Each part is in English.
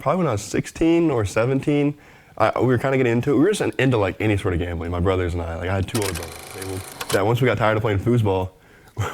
probably when I was 16 or 17, we were kind of getting into it. We were just into like any sort of gambling. My brothers and I. Like I had 2 older brothers. That once we got tired of playing foosball,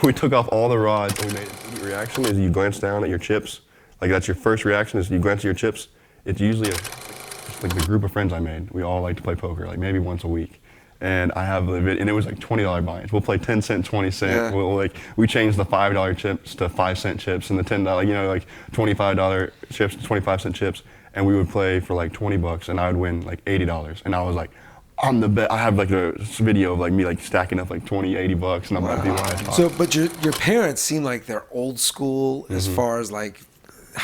we took off all the rods and we made an immediate reaction is you glance down at your chips. Like that's your first reaction is you glance at your chips. It's usually it's like the group of friends I made. We all like to play poker, like maybe once a week. And I have the video, and it was like $20 buy-ins. We'll play 10 cent, 20 cent. Yeah. We changed the $5 chips to 5-cent chips, and the $10, like $25 chips to 25-cent chips. And we would play for like $20, and I would win like $80. And I was like, I'm the best. I have like a video of like me like stacking up like $20, $80, and I'm about to be last. So, but your parents seem like they're old school as far as like,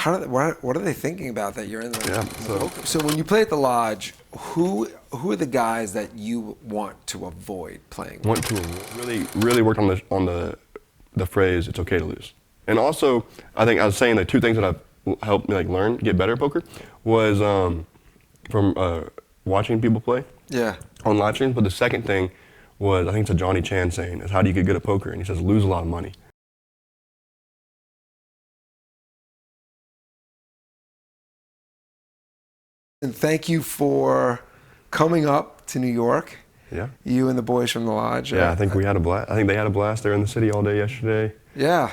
what are they thinking about that you're in? Like, yeah. So when you play at the lodge, who are the guys that you want to avoid playing with? Want to really work on the phrase "it's okay to lose." And also, I think I was saying the 2 things that have helped me like learn, get better at poker, was from watching people play. Yeah. On live streams. But the second thing was, I think it's a Johnny Chan saying, is how do you get good at poker? And he says, lose a lot of money. And thank you for coming up to New York. Yeah. You and the boys from the lodge. Yeah, I think we had a blast. I think they had a blast there in the city all day yesterday. Yeah.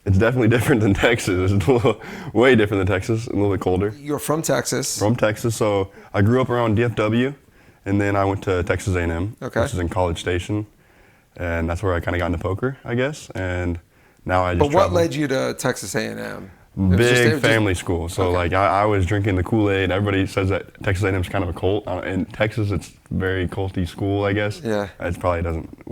It's definitely different than Texas. It's way different than Texas, a little bit colder. You're from Texas. From Texas, so I grew up around DFW, and then I went to Texas A&M, which is in College Station, and that's where I kind of got into poker, I guess, and now I just But what led you to Texas A&M? Big family school. So like I was drinking the Kool-Aid. Everybody says that Texas A&M is kind of a cult. In Texas, it's very culty school, I guess. Yeah. It probably doesn't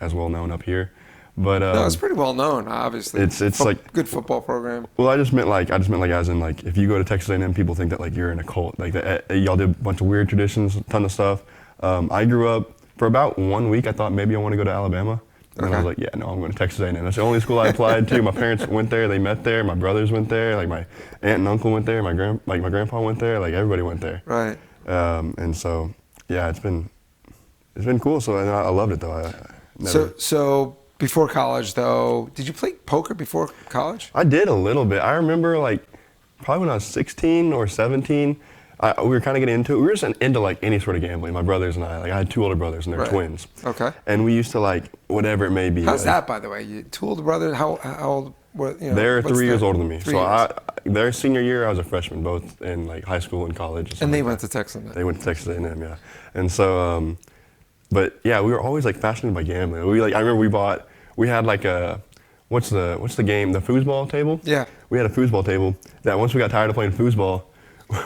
as well known up here, but no, it's pretty well known. Obviously, it's like good football program. Well, I just meant like as in like if you go to Texas A&M, people think that like you're in a cult. Like y'all did a bunch of weird traditions, a ton of stuff. I grew up for about 1 week. I thought maybe I want to go to Alabama. And then I was like, yeah, no, I'm going to Texas A&M. That's the only school I applied to. My parents went there. They met there. My brothers went there. Like my aunt and uncle went there. My grandpa went there. Like everybody went there. Right. And so, yeah, it's been cool. So I loved it though. So before college though, did you play poker before college? I did a little bit. I remember like probably when I was 16 or 17. We were kind of getting into it. We were just into like any sort of gambling. My brothers and I. Like I had 2 older brothers and they're twins. Okay. And we used to like whatever it may be. How's that, by the way? You 2 older brothers. How old? What, they're 3 years older than me. So their senior year, I was a freshman, both in like high school and college. And they went to Texas A&M. They went to Texas A&M, yeah. And so, but yeah, we were always like fascinated by gambling. I remember we had like a, what's the game? The foosball table. Yeah. We had a foosball table that once we got tired of playing foosball,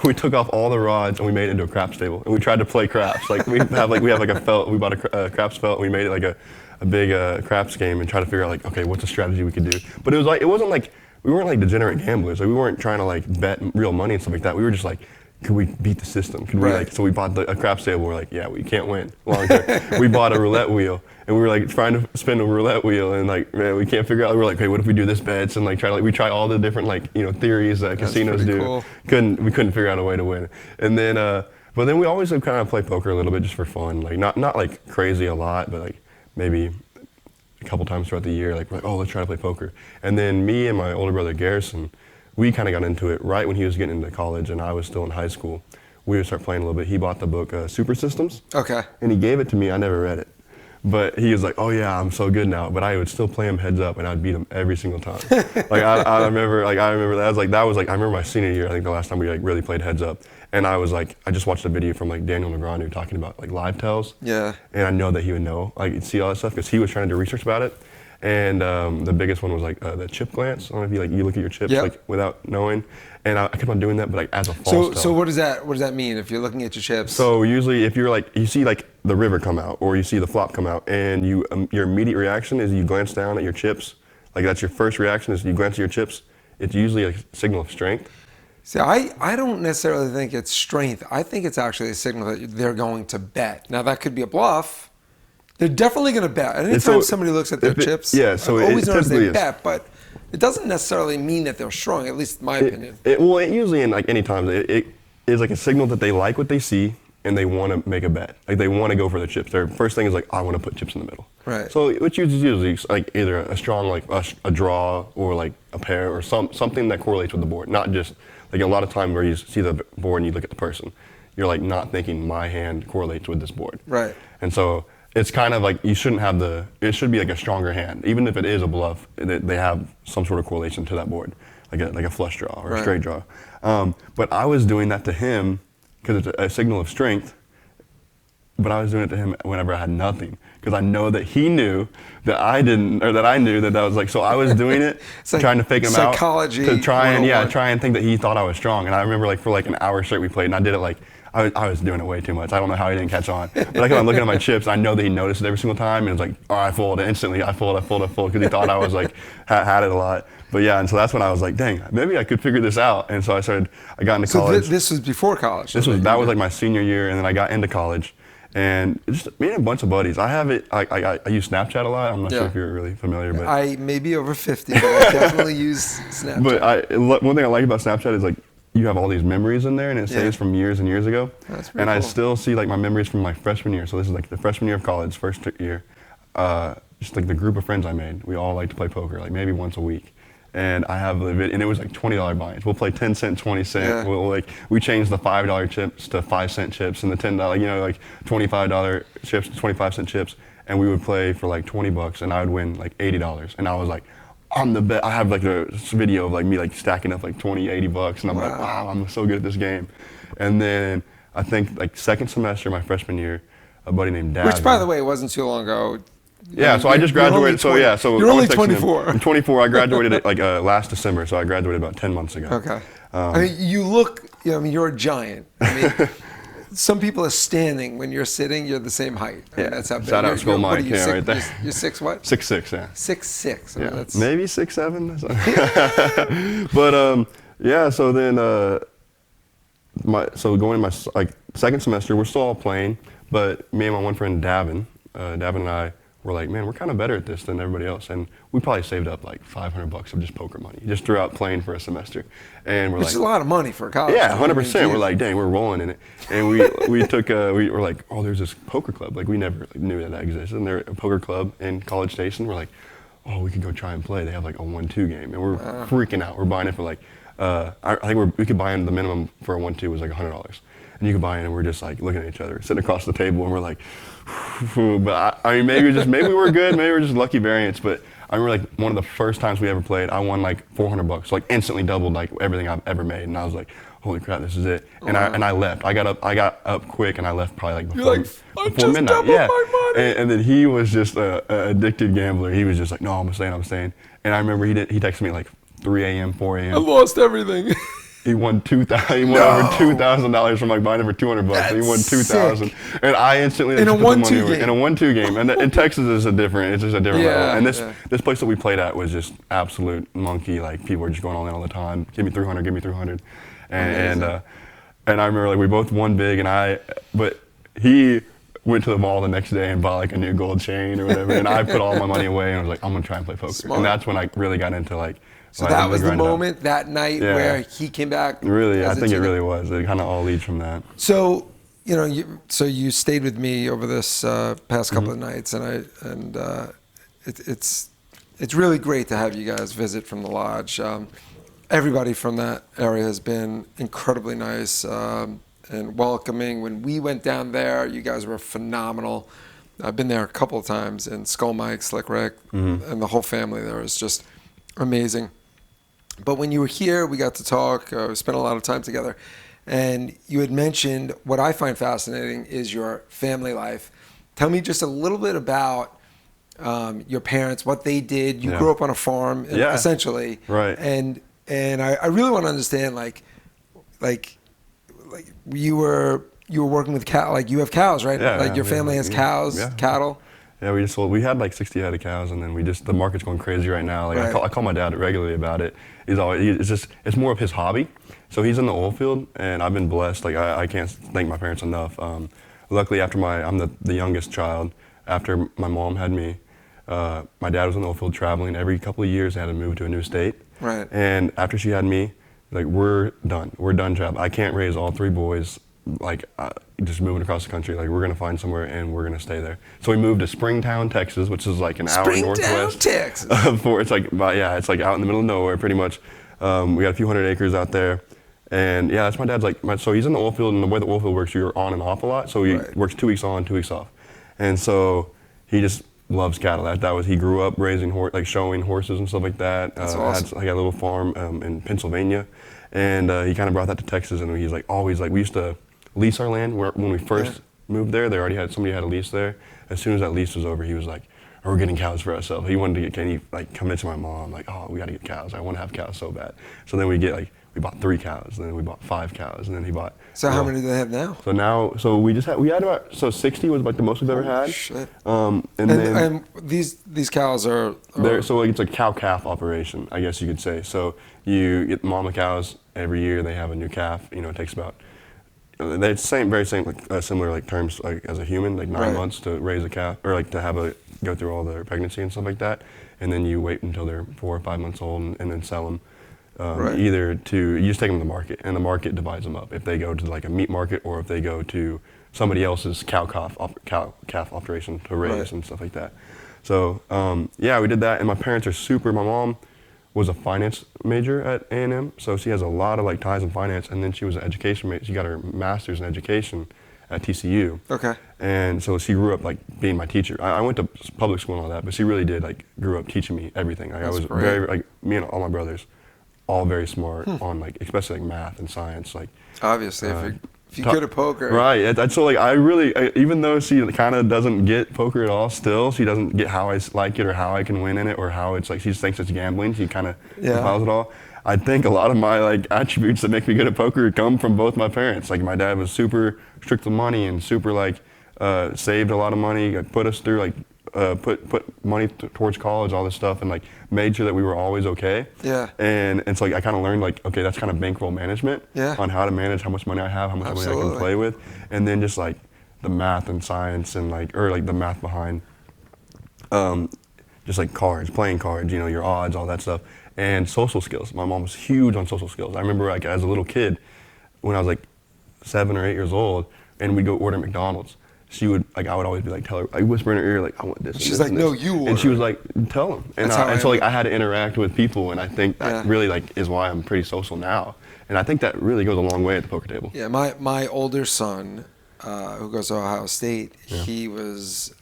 we took off all the rods and we made it into a craps table, and we tried to play craps. Like we have like a felt. We bought a craps felt. And we made it like a big craps game and try to figure out like, okay, what's a strategy we could do. But it wasn't like we weren't like degenerate gamblers. Like we weren't trying to like bet real money and stuff like that. We were just like, could we beat the system? Could we so we bought a craps table. We're like, yeah, we can't win long term. We bought a roulette wheel. And we were like trying to spin a roulette wheel, and like, man, we can't figure out. We're like, hey, what if we do this bets, and like we try all the different like theories that casinos do. Cool. We couldn't figure out a way to win. And then, but then we always kind of play poker a little bit just for fun, like not like crazy a lot, but like maybe a couple times throughout the year, like we're like, oh, let's try to play poker. And then me and my older brother Garrison, we kind of got into it right when he was getting into college, and I was still in high school. We would start playing a little bit. He bought the book Super Systems. Okay. And he gave it to me. I never read it. But he was like, oh yeah, I'm so good now. But I would still play him heads up, and I'd beat him every single time. I remember that. I remember my senior year. I think the last time we like really played heads up. And I was like, I just watched a video from like Daniel Negreanu talking about like live tells. Yeah. And I know that he would know, like see all that stuff because he was trying to do research about it. And the biggest one was like the chip glance. I don't know if you look at your chips like without knowing. And I kept on doing that, but like as a false tell. So what does that mean if you're looking at your chips? So usually if you're like, you see like the river come out or you see the flop come out, and your immediate reaction is you glance down at your chips. Like that's your first reaction is you glance at your chips. It's usually a signal of strength. See, I don't necessarily think it's strength. I think it's actually a signal that they're going to bet. Now that could be a bluff. They're definitely going to bet. Anytime somebody looks at their chips, so I've always noticed they is. bet, but it doesn't necessarily mean that they're strong, at least in my opinion. It usually in like any times, it is like a signal that they like what they see and they want to make a bet. Like they want to go for the chips. Their first thing is like, I want to put chips in the middle. Right. So which is usually like either a strong like a draw or like a pair or something that correlates with the board, not just like a lot of time where you see the board and you look at the person, you're like not thinking my hand correlates with this board. Right. And so it's kind of like you shouldn't have it should be like a stronger hand. Even if it is a bluff, they have some sort of correlation to that board, like a flush draw or a straight draw. But I was doing that to him because it's a signal of strength, but I was doing it to him whenever I had nothing. Because I know that he knew that I didn't, or that I knew that was like, so I was doing it, trying to fake him out. Psychology. To try and think that he thought I was strong. And I remember like for like an hour straight we played, and I did it like, I was doing it way too much. I don't know how he didn't catch on. But I kept on looking at my chips. I know that he noticed it every single time, and it's like, oh, I folded instantly. I folded, because he thought I was like, had it a lot. But yeah, and so that's when I was like, dang, maybe I could figure this out. And so I got into college. So this was before college? That was like my senior year, and then I got into college. And just me and a bunch of buddies. I use Snapchat a lot. I'm not sure if you're really familiar, but I may be over 50, but I definitely use Snapchat. But one thing I like about Snapchat is like you have all these memories in there, and it saves from years and years ago. That's pretty and cool. I still see like my memories from my freshman year. So this is like the freshman year of college, first year. Just like the group of friends I made. We all like to play poker, like maybe once a week. And I have the video, and it was like $20 buy-ins. We'll play 10 cent, 20 cent. Yeah. We changed the $5 chips to 5-cent chips, and the $10, like $25 chips to 25-cent chips, and we would play for like $20, and I would win like $80. And I was like, I'm the best. I have like this video of like me like stacking up like $20, $80, and I'm like, wow, I'm so good at this game. And then I think like second semester, my freshman year, a buddy named Dad. Which, by the way, wasn't too long ago. Yeah, so I just graduated. So you're only 24. I'm 24. I graduated like last December, so I graduated about 10 months ago. Okay. I mean, you look. You're a giant. I mean, some people are standing when you're sitting. You're the same height. I mean, that's how big. Shout out Skull Mike, right there. You're 6 what? 6'6", yeah. 6'6". I mean, that's maybe 6'7". But yeah. So then going in my like second semester, we're still all playing, but me and my one friend Davin and I. We're like, man, we're kind of better at this than everybody else, and we probably saved up like $500 of just poker money just throughout playing for a semester, and which is a lot of money for a college. Yeah, 100%. We're like, dang, we're rolling in it, and we were like, oh, there's this poker club, like we never knew that existed, and there's a poker club in College Station. We're like, oh, we could go try and play. They have like a 1-2 game, and we're freaking out. We're buying it for like, I think we could buy in the minimum for a 1-2 was like $100. And you could buy in, and we're just like looking at each other, sitting across the table, and we're like, but I mean, maybe we're good, maybe we're just lucky variants. But I remember like one of the first times we ever played, I won like $400, like instantly doubled like everything I've ever made, and I was like, holy crap, this is it. And I left. I got up quick, and I left probably like before midnight. Yeah. My money. And then he was just a addicted gambler. He was just like, no, I'm staying. And I remember he texted me at like 3 a.m., 4 a.m. I lost everything. He won $2,000. He won over $2,000 from like buying it for $200. He won $2,000, and I instantly in a 1-2 game. In a 1-2 game, and in Texas is it's just a different level. And this place that we played at was just absolute monkey. Like people were just going all in all the time. Give me 300, and I remember like we both won big, but he went to the mall the next day and bought like a new gold chain or whatever, and I put all my money away and I was like, I'm gonna try and play poker. Smart. And that's when I really got into like. So that was the moment, that night where he came back? Really, I think it really was. It kind of all leads from that. So, you stayed with me over this past couple of nights, and it's really great to have you guys visit from the lodge. Everybody from that area has been incredibly nice and welcoming. When we went down there, you guys were phenomenal. I've been there a couple of times, and Skull Mike, Slick Rick, and the whole family there is just amazing. But when you were here, we got to talk, spent a lot of time together, and you had mentioned what I find fascinating is your family life. Tell me just a little bit about your parents, what they did. You grew up on a farm, essentially, right? And I really want to understand, like you were working with cows, like you have cows, right? Like your family has cows, cattle. Yeah, we had like 60 head of cows, and then the market's going crazy right now. Like I call my dad regularly about it. It's more of his hobby. So he's in the oil field, and I've been blessed. Like I can't thank my parents enough. Luckily, I'm the youngest child. After my mom had me, my dad was in the oil field traveling. Every couple of years, they had to move to a new state. Right. And after she had me, like we're done traveling. I can't raise all 3 boys. Like just moving across the country, like we're gonna find somewhere and we're gonna stay there. So we moved to Springtown, Texas, which is like an hour northwest. Texas. It's like out in the middle of nowhere, pretty much. We got a few hundred acres out there, And yeah, that's my dad's like, so he's in the oil field, and the way the oil field works, you're on and off a lot. So he works 2 weeks on, 2 weeks off. And so he just loves cattle. That was, he grew up raising, like showing horses and stuff like that. That's awesome. Had like a little farm in Pennsylvania. And he kind of brought that to Texas, and he's like always like, we used to lease our land when we first moved there. They already had, somebody had a lease there. As soon as that lease was over, he was like, we're getting cows for ourselves. He wanted to get, he like convinced my mom, like, oh, we gotta get cows. I wanna have cows so bad. So then we bought 3 cows, and then we bought 5 cows, and then he bought. So how many do they have now? So we had about, 60 was like the most we've ever had. Shit. And these cows are so like it's a cow-calf operation, I guess you could say. So you get mama cows every year. They have a new calf. You know, it takes about, it's very same, like similar like terms like as a human, like 9 months to raise a calf, or like to have go through all their pregnancy and stuff like that, and then you wait until they're 4 or 5 months old and then sell them. Either you just take them to the market, and the market divides them up. If they go to like a meat market, or if they go to somebody else's cow-calf operation to raise and stuff like that. So yeah, we did that, and my parents are my mom was a finance major at A&M, so she has a lot of like ties in finance, and then she was an education major. She got her master's in education at TCU. Okay. And so she grew up like being my teacher. I went to public school and all that, but she really did like grew up teaching me everything. Like, I was very, like, me and all my brothers, all very smart on like, especially like math and science. Like obviously, if you're good at poker, right? So like even though she kind of doesn't get poker at all, still she doesn't get how I like it or how I can win in it or how it's like, she just thinks it's gambling. She kind of compiles it all. I think a lot of my like attributes that make me good at poker come from both my parents. Like my dad was super strict with money and super like saved a lot of money, put us through like put money towards college, all this stuff, and like made sure that we were always okay. Yeah. And so like I kind of learned like, okay, that's kind of bankroll management on how to manage how much money I have, how much money I can play with, and then just like the math and science and like, or like the math behind just like cards, playing cards, you know, your odds, all that stuff, and social skills. My mom was huge on social skills. I remember like as a little kid, when I was like 7 or 8 years old, and we'd go order McDonald's. She would like, I would always be like, tell her, I whisper in her ear like, I want this. She's like, no, you order. And she was like, tell them. And so like I had to interact with people, and I think that really like is why I'm pretty social now. And I think that really goes a long way at the poker table. Yeah, my older son, who goes to Ohio State, he was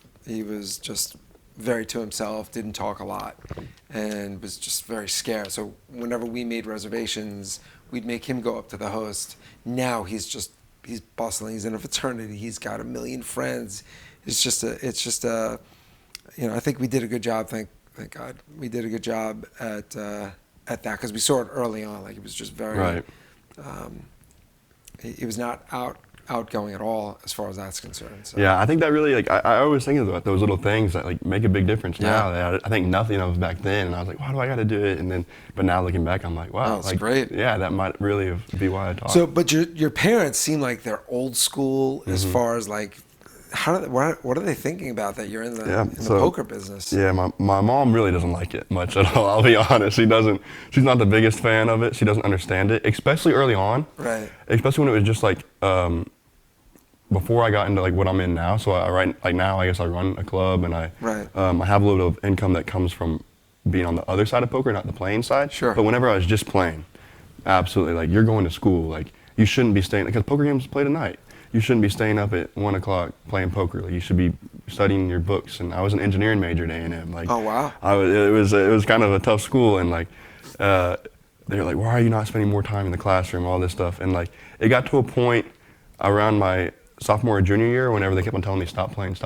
just very to himself, didn't talk a lot, and was just very scared. So whenever we made reservations, we'd make him go up to the host. Now he's bustling. He's in a fraternity. He's got a million friends. It's just a, you know, I think we did a good job. Thank God we did a good job at that, because we saw it early on. Like, it was just very, he was not outgoing at all as far as that's concerned. So. Yeah, I think that really, like, I always think about those little things that like make a big difference now. That I think nothing of back then, and I was like, why do I got to do it? And then, but now looking back, I'm like, wow, that's like, great. Yeah, that might really be why I talk. So, but your parents seem like they're old school as far as like, what are they thinking about that you're in the poker business? Yeah, my mom really doesn't like it much at all. I'll be honest. She's not the biggest fan of it. She doesn't understand it, especially early on. Right. Especially when it was just like. Before I got into like what I'm in now, so now I guess I run a club, and I have a little bit of income that comes from being on the other side of poker, not the playing side. Sure. But whenever I was just playing, absolutely, like, you're going to school, like, you shouldn't be staying, because poker games played at night. You shouldn't be staying up at 1 o'clock playing poker. Like, you should be studying your books. And I was an engineering major at A&M. Like, oh wow. It was kind of a tough school, and like they were like, why are you not spending more time in the classroom? All this stuff, and like it got to a point around my sophomore or junior year, whenever they kept on telling me stop playing,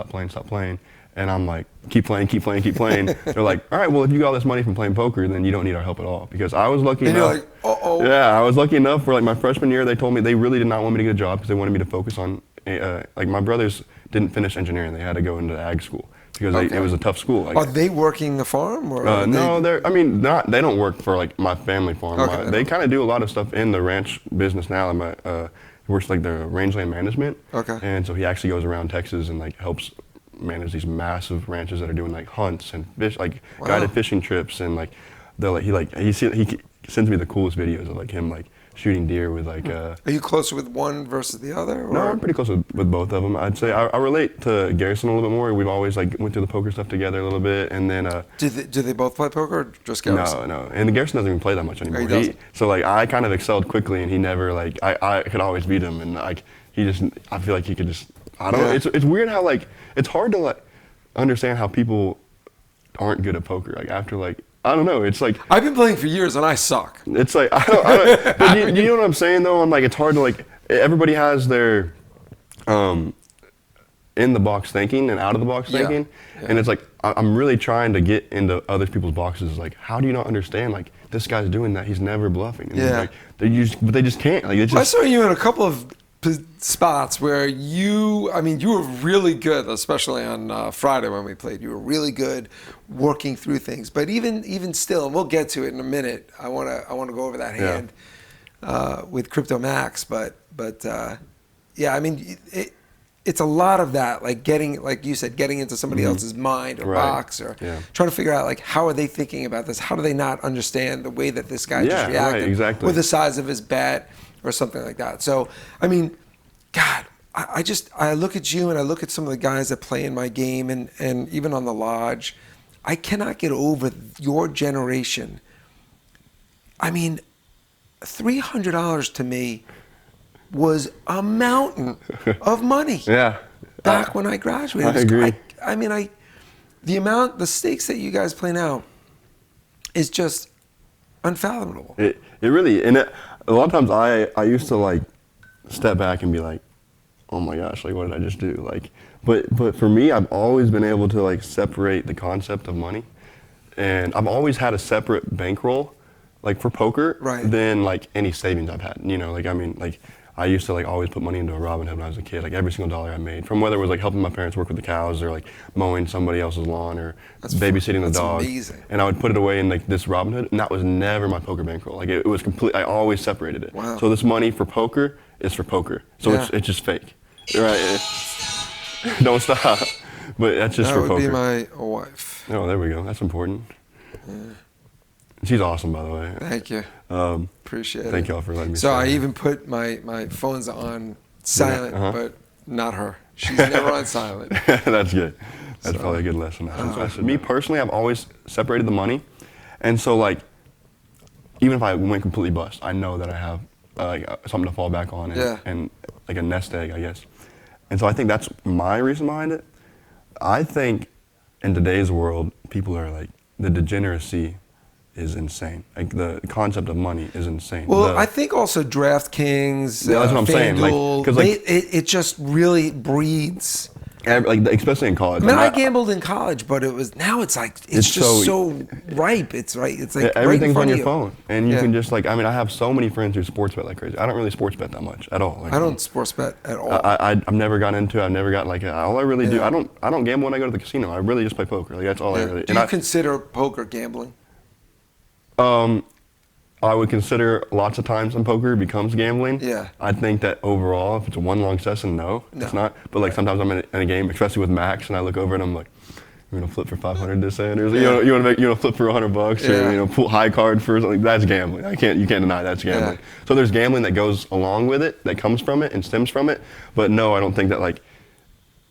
and I'm like, keep playing. They're like, all right, well, if you got all this money from playing poker, then you don't need our help at all. Because I was lucky enough. And you're like, yeah, I was lucky enough for like my freshman year. They told me they really did not want me to get a job because they wanted me to focus on like my brothers didn't finish engineering. They had to go into ag school because it was a tough school. Like, are they working the farm? Or no, they don't work for like my family farm. Okay, they kind of do a lot of stuff in the ranch business now. He works like the rangeland management. Okay. And so he actually goes around Texas and like helps manage these massive ranches that are doing like hunts and fish, like guided fishing trips, and like he sends me the coolest videos of like him like shooting deer with like. Are you closer with one versus the other? Or? No, I'm pretty close with both of them. I'd say I relate to Garrison a little bit more. We've always like went through the poker stuff together a little bit, and then. Do they both play poker or just Garrison? No, and the Garrison doesn't even play that much anymore. He doesn't. So like I kind of excelled quickly, and he never like I could always beat him, and like he just I feel like he could just I don't know. It's weird how like it's hard to like understand how people aren't good at poker. Like after like I don't know. It's like I've been playing for years and I suck. It's like I don't but you know what I'm saying though? I'm like it's hard to like everybody has their in the box thinking and out of the box thinking, and it's like I'm really trying to get into other people's boxes. Like how do you not understand? Like this guy's doing that. He's never bluffing. And like but they just can't. Like I saw you in a couple of spots where you were really good, especially on Friday when we played. You were really good working through things. But even still, and we'll get to it in a minute. I want to go over that hand with Crypto Max. But yeah, I mean, it's a lot of that, like getting, like you said, getting into somebody else's mind or box, or trying to figure out like how are they thinking about this? How do they not understand the way that this guy just reacted, or the size of his bet, or something like that. So, I mean, God, I look at you and I look at some of the guys that play in my game and even on the lodge. I cannot get over your generation. I mean, $300 to me was a mountain of money. Back when I graduated. I agree. The stakes that you guys play now is just unfathomable. It really, and a lot of times I used to like step back and be like, oh my gosh, like what did I just do? Like, but for me, I've always been able to like separate the concept of money, and I've always had a separate bankroll, like for poker, than like any savings I've had. You know, like I mean, like I used to like always put money into a Robinhood when I was a kid, like every single dollar I made, from whether it was like helping my parents work with the cows or like mowing somebody else's lawn or babysitting the dog. Amazing. And I would put it away in like this Robinhood, and that was never my poker bankroll. Like it was complete. I always separated it. Wow. So this money for poker is for poker. So it's just fake, right? Don't stop. But that's just for poker. That would be my wife. Oh, there we go. That's important. She's awesome, by the way. Thank you. Appreciate it. Thank y'all for letting me. So I even put my phones on silent, but not her. She's never on silent. That's good. That's probably a good lesson. Me personally, I've always separated the money, and so like, even if I went completely bust, I know that I have like something to fall back on and like a nest egg, I guess. And so I think that's my reason behind it. I think in today's world, people are like, the degeneracy is insane. Like the concept of money is insane. Well, I think also DraftKings, that's what I'm saying. Like, it just really breeds. Like especially in college. I mean, I gambled in college, but now it's like it's just so ripe. It's like everything's right on your phone, and you can just like. I mean, I have so many friends who sports bet like crazy. I don't really sports bet that much at all. Like, I don't sports bet at all. I've never gotten into it. I've never got like all I really do. I don't gamble when I go to the casino. I really just play poker. Like that's all I really. Do you consider poker gambling? I would consider lots of times when poker becomes gambling. Yeah. I think that overall, if it's a one long session, no, it's not. But like sometimes I'm in a game, especially with Max, and I look over and I'm like, you're gonna flip for 500 this end, or you wanna flip for $100, or pull high card for something. That's gambling. You can't deny that's gambling. So there's gambling that goes along with it, that comes from it and stems from it. But no, I don't think that like.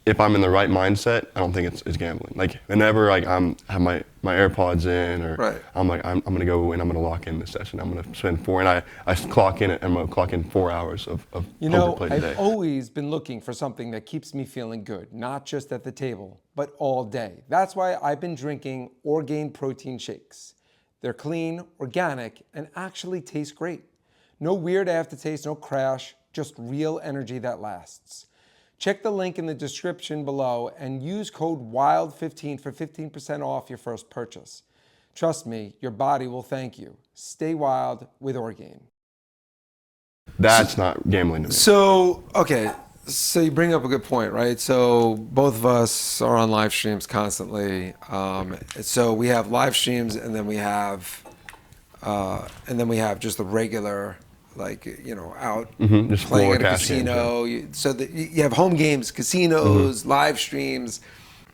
If I'm in the right mindset, I don't think it's gambling. Like whenever like have my AirPods in, or I'm like I'm gonna go and I'm gonna lock in this session. I'm gonna spend 4, and I clock in it, and I'm gonna clock in 4 hours of poker play today. I've always been looking for something that keeps me feeling good, not just at the table, but all day. That's why I've been drinking Orgain protein shakes. They're clean, organic, and actually taste great. No weird aftertaste, no crash, just real energy that lasts. Check the link in the description below and use code WILD15 for 15% off your first purchase. Trust me, your body will thank you. Stay wild with Orgain. That's not gambling to me. So, okay, so you bring up a good point, right? So both of us are on live streams constantly. So we have live streams, and then we have just the regular, like, out just playing at a casino. So that you have home games, casinos, live streams.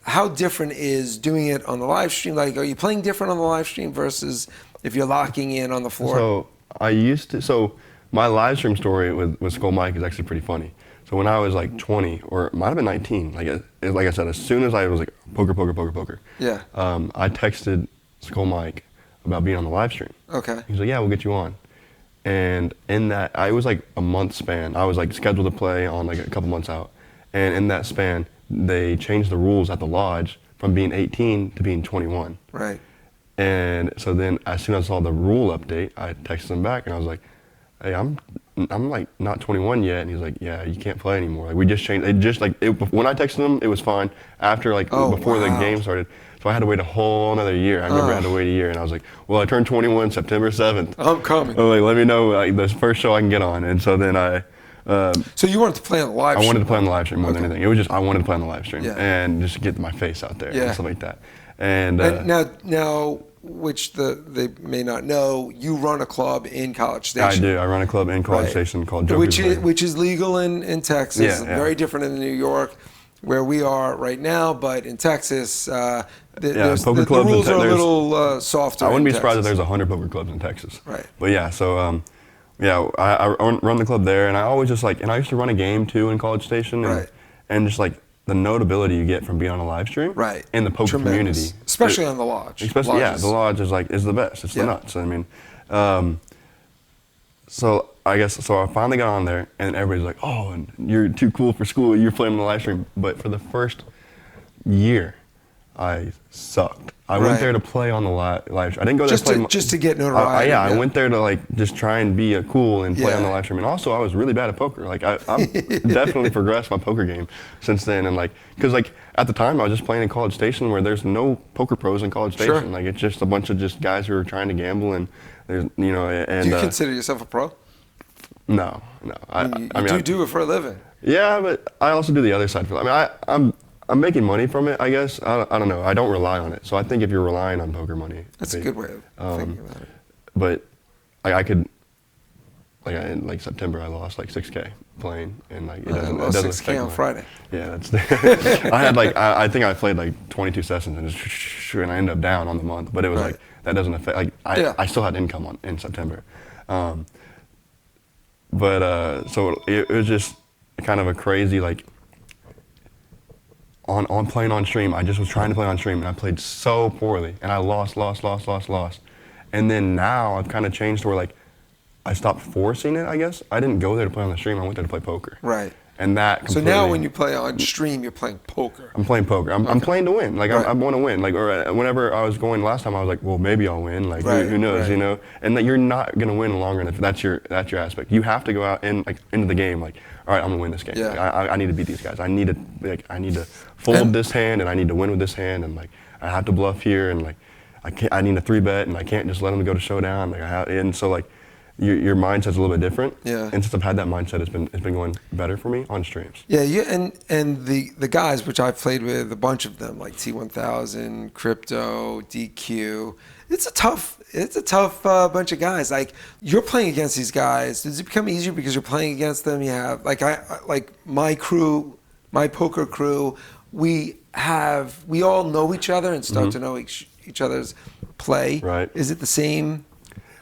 How different is doing it on the live stream? Like, are you playing different on the live stream versus if you're locking in on the floor? So I used to. So my live stream story with Skull Mike is actually pretty funny. So when I was like 20, or it might have been 19, like I said, as soon as I was like poker, Yeah. I texted Skull Mike about being on the live stream. Okay. He's like, yeah, we'll get you on. And in that, I was like a month span. I was like scheduled to play on like a couple months out. And in that span, they changed the rules at the lodge from being 18 to being 21. Right. And so then as soon as I saw the rule update, I texted him back and I was like, hey, I'm like not 21 yet. And he's like, yeah, you can't play anymore. Like we just changed it. Just like when I texted him, it was fine. After like before the game started, so I had to wait a whole another year. I remember I had to wait a year, and I was like, well, I turned 21 September 7th. I'm coming. I was like, let me know like the first show I can get on. And so then So you wanted to play on the live stream? I wanted to play on the live stream more than anything. It was just I wanted to play on the live stream and just get my face out there and stuff like that. And now, which they may not know, you run a club in College Station. I do. I run a club in College Station called Joker's Lane. Which is legal in Texas. Very different in New York, where we are right now. But in Texas, the rules are a little softer. I wouldn't be surprised if there's 100 poker clubs in Texas. Right. But yeah, so I run the club there, and I always just like, and I used to run a game too in College Station, and just like the notability you get from being on a live stream, in the poker community, especially on the lodge. Especially, the lodge is the best. It's the nuts. I mean, so I finally got on there, and everybody's like, "Oh, and you're too cool for school. You're playing on the live stream." But for the first year, I sucked. I went there to play on the live stream. I didn't go there just to get notoriety. I went there to like just try and be cool and play on the live stream. And also, I was really bad at poker. Like I've definitely progressed my poker game since then. And like, because like at the time I was just playing in College Station, where there's no poker pros in College Station. Like it's just a bunch of just guys who are trying to gamble, and there's And do you consider yourself a pro? No. I mean, do it for a living. Yeah, but I also do the other side. I'm making money from it, I guess. I don't know. I don't rely on it. So I think if you're relying on poker money, that's a good way of thinking about it. But I could, in like September, I lost like 6K playing, and like it doesn't 6K on Friday. Yeah, that's. I had I think I played like 22 sessions, and I ended up down on the month. But it was like that doesn't affect. Like I still had income in September, so it was just kind of a crazy like. On playing on stream, I just was trying to play on stream, and I played so poorly, and I lost. And then now I've kind of changed to where like I stopped forcing it, I guess. I didn't go there to play on the stream, I went there to play poker. Right. And that So now when you play on stream, you're playing poker. I'm playing poker. I'm playing to win. Like I want to win. Like whenever I was going last time, I was like, well, maybe I'll win. Like who knows, you know? And that you're not gonna win in the long run if that's your aspect. You have to go out and like into the game like, all right, I'm gonna win this game. Yeah. Like, I need to beat these guys. I need to fold this hand, and I need to win with this hand, and like I have to bluff here, and like I need a 3-bet, and I can't just let them go to showdown. Like and so like your mindset's a little bit different. Yeah. And since I've had that mindset, it's been going better for me on streams. Yeah. And the guys which I've played with, a bunch of them like T1000, Crypto, DQ. It's a tough bunch of guys. Like you're playing against these guys. Does it become easier because you're playing against them? You have like my crew, my poker crew. We all know each other and start to know each other's play. Right. Is it the same?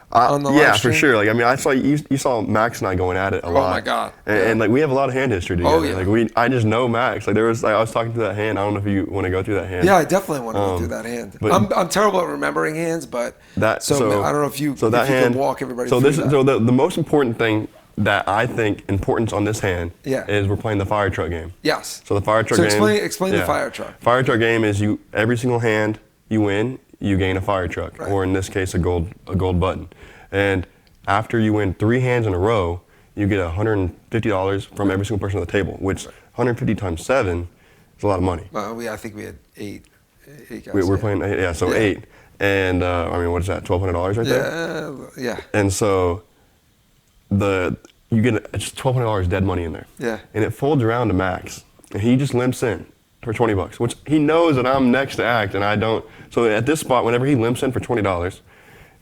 On the yeah, for sure. Like I mean, I saw you saw Max and I going at it a lot. Oh my God! And like we have a lot of hand history together. Oh yeah. Like I just know Max. Like I was talking to that hand. I don't know if you want to go through that hand. Yeah, I definitely want to go through that hand. But I'm terrible at remembering hands, but I don't know if you can walk everybody through that. So the most important thing that I think importance on this hand is we're playing the fire truck game. Yes. So the fire truck game. So explain the fire truck. Fire truck game is every single hand you win, you gain a fire truck, or in this case a gold button. And after you win 3 hands in a row, you get $150 from every single person at the table, which 150 times 7 is a lot of money. I think we had 8 guys. We're playing 8. And I mean, what is that? $1,200 right there? Yeah. And so you get just $1,200 dead money in there. Yeah. And it folds around to Max, and he just limps in for $20, which he knows that I'm next to act, and I don't. So at this spot, whenever he limps in for $20,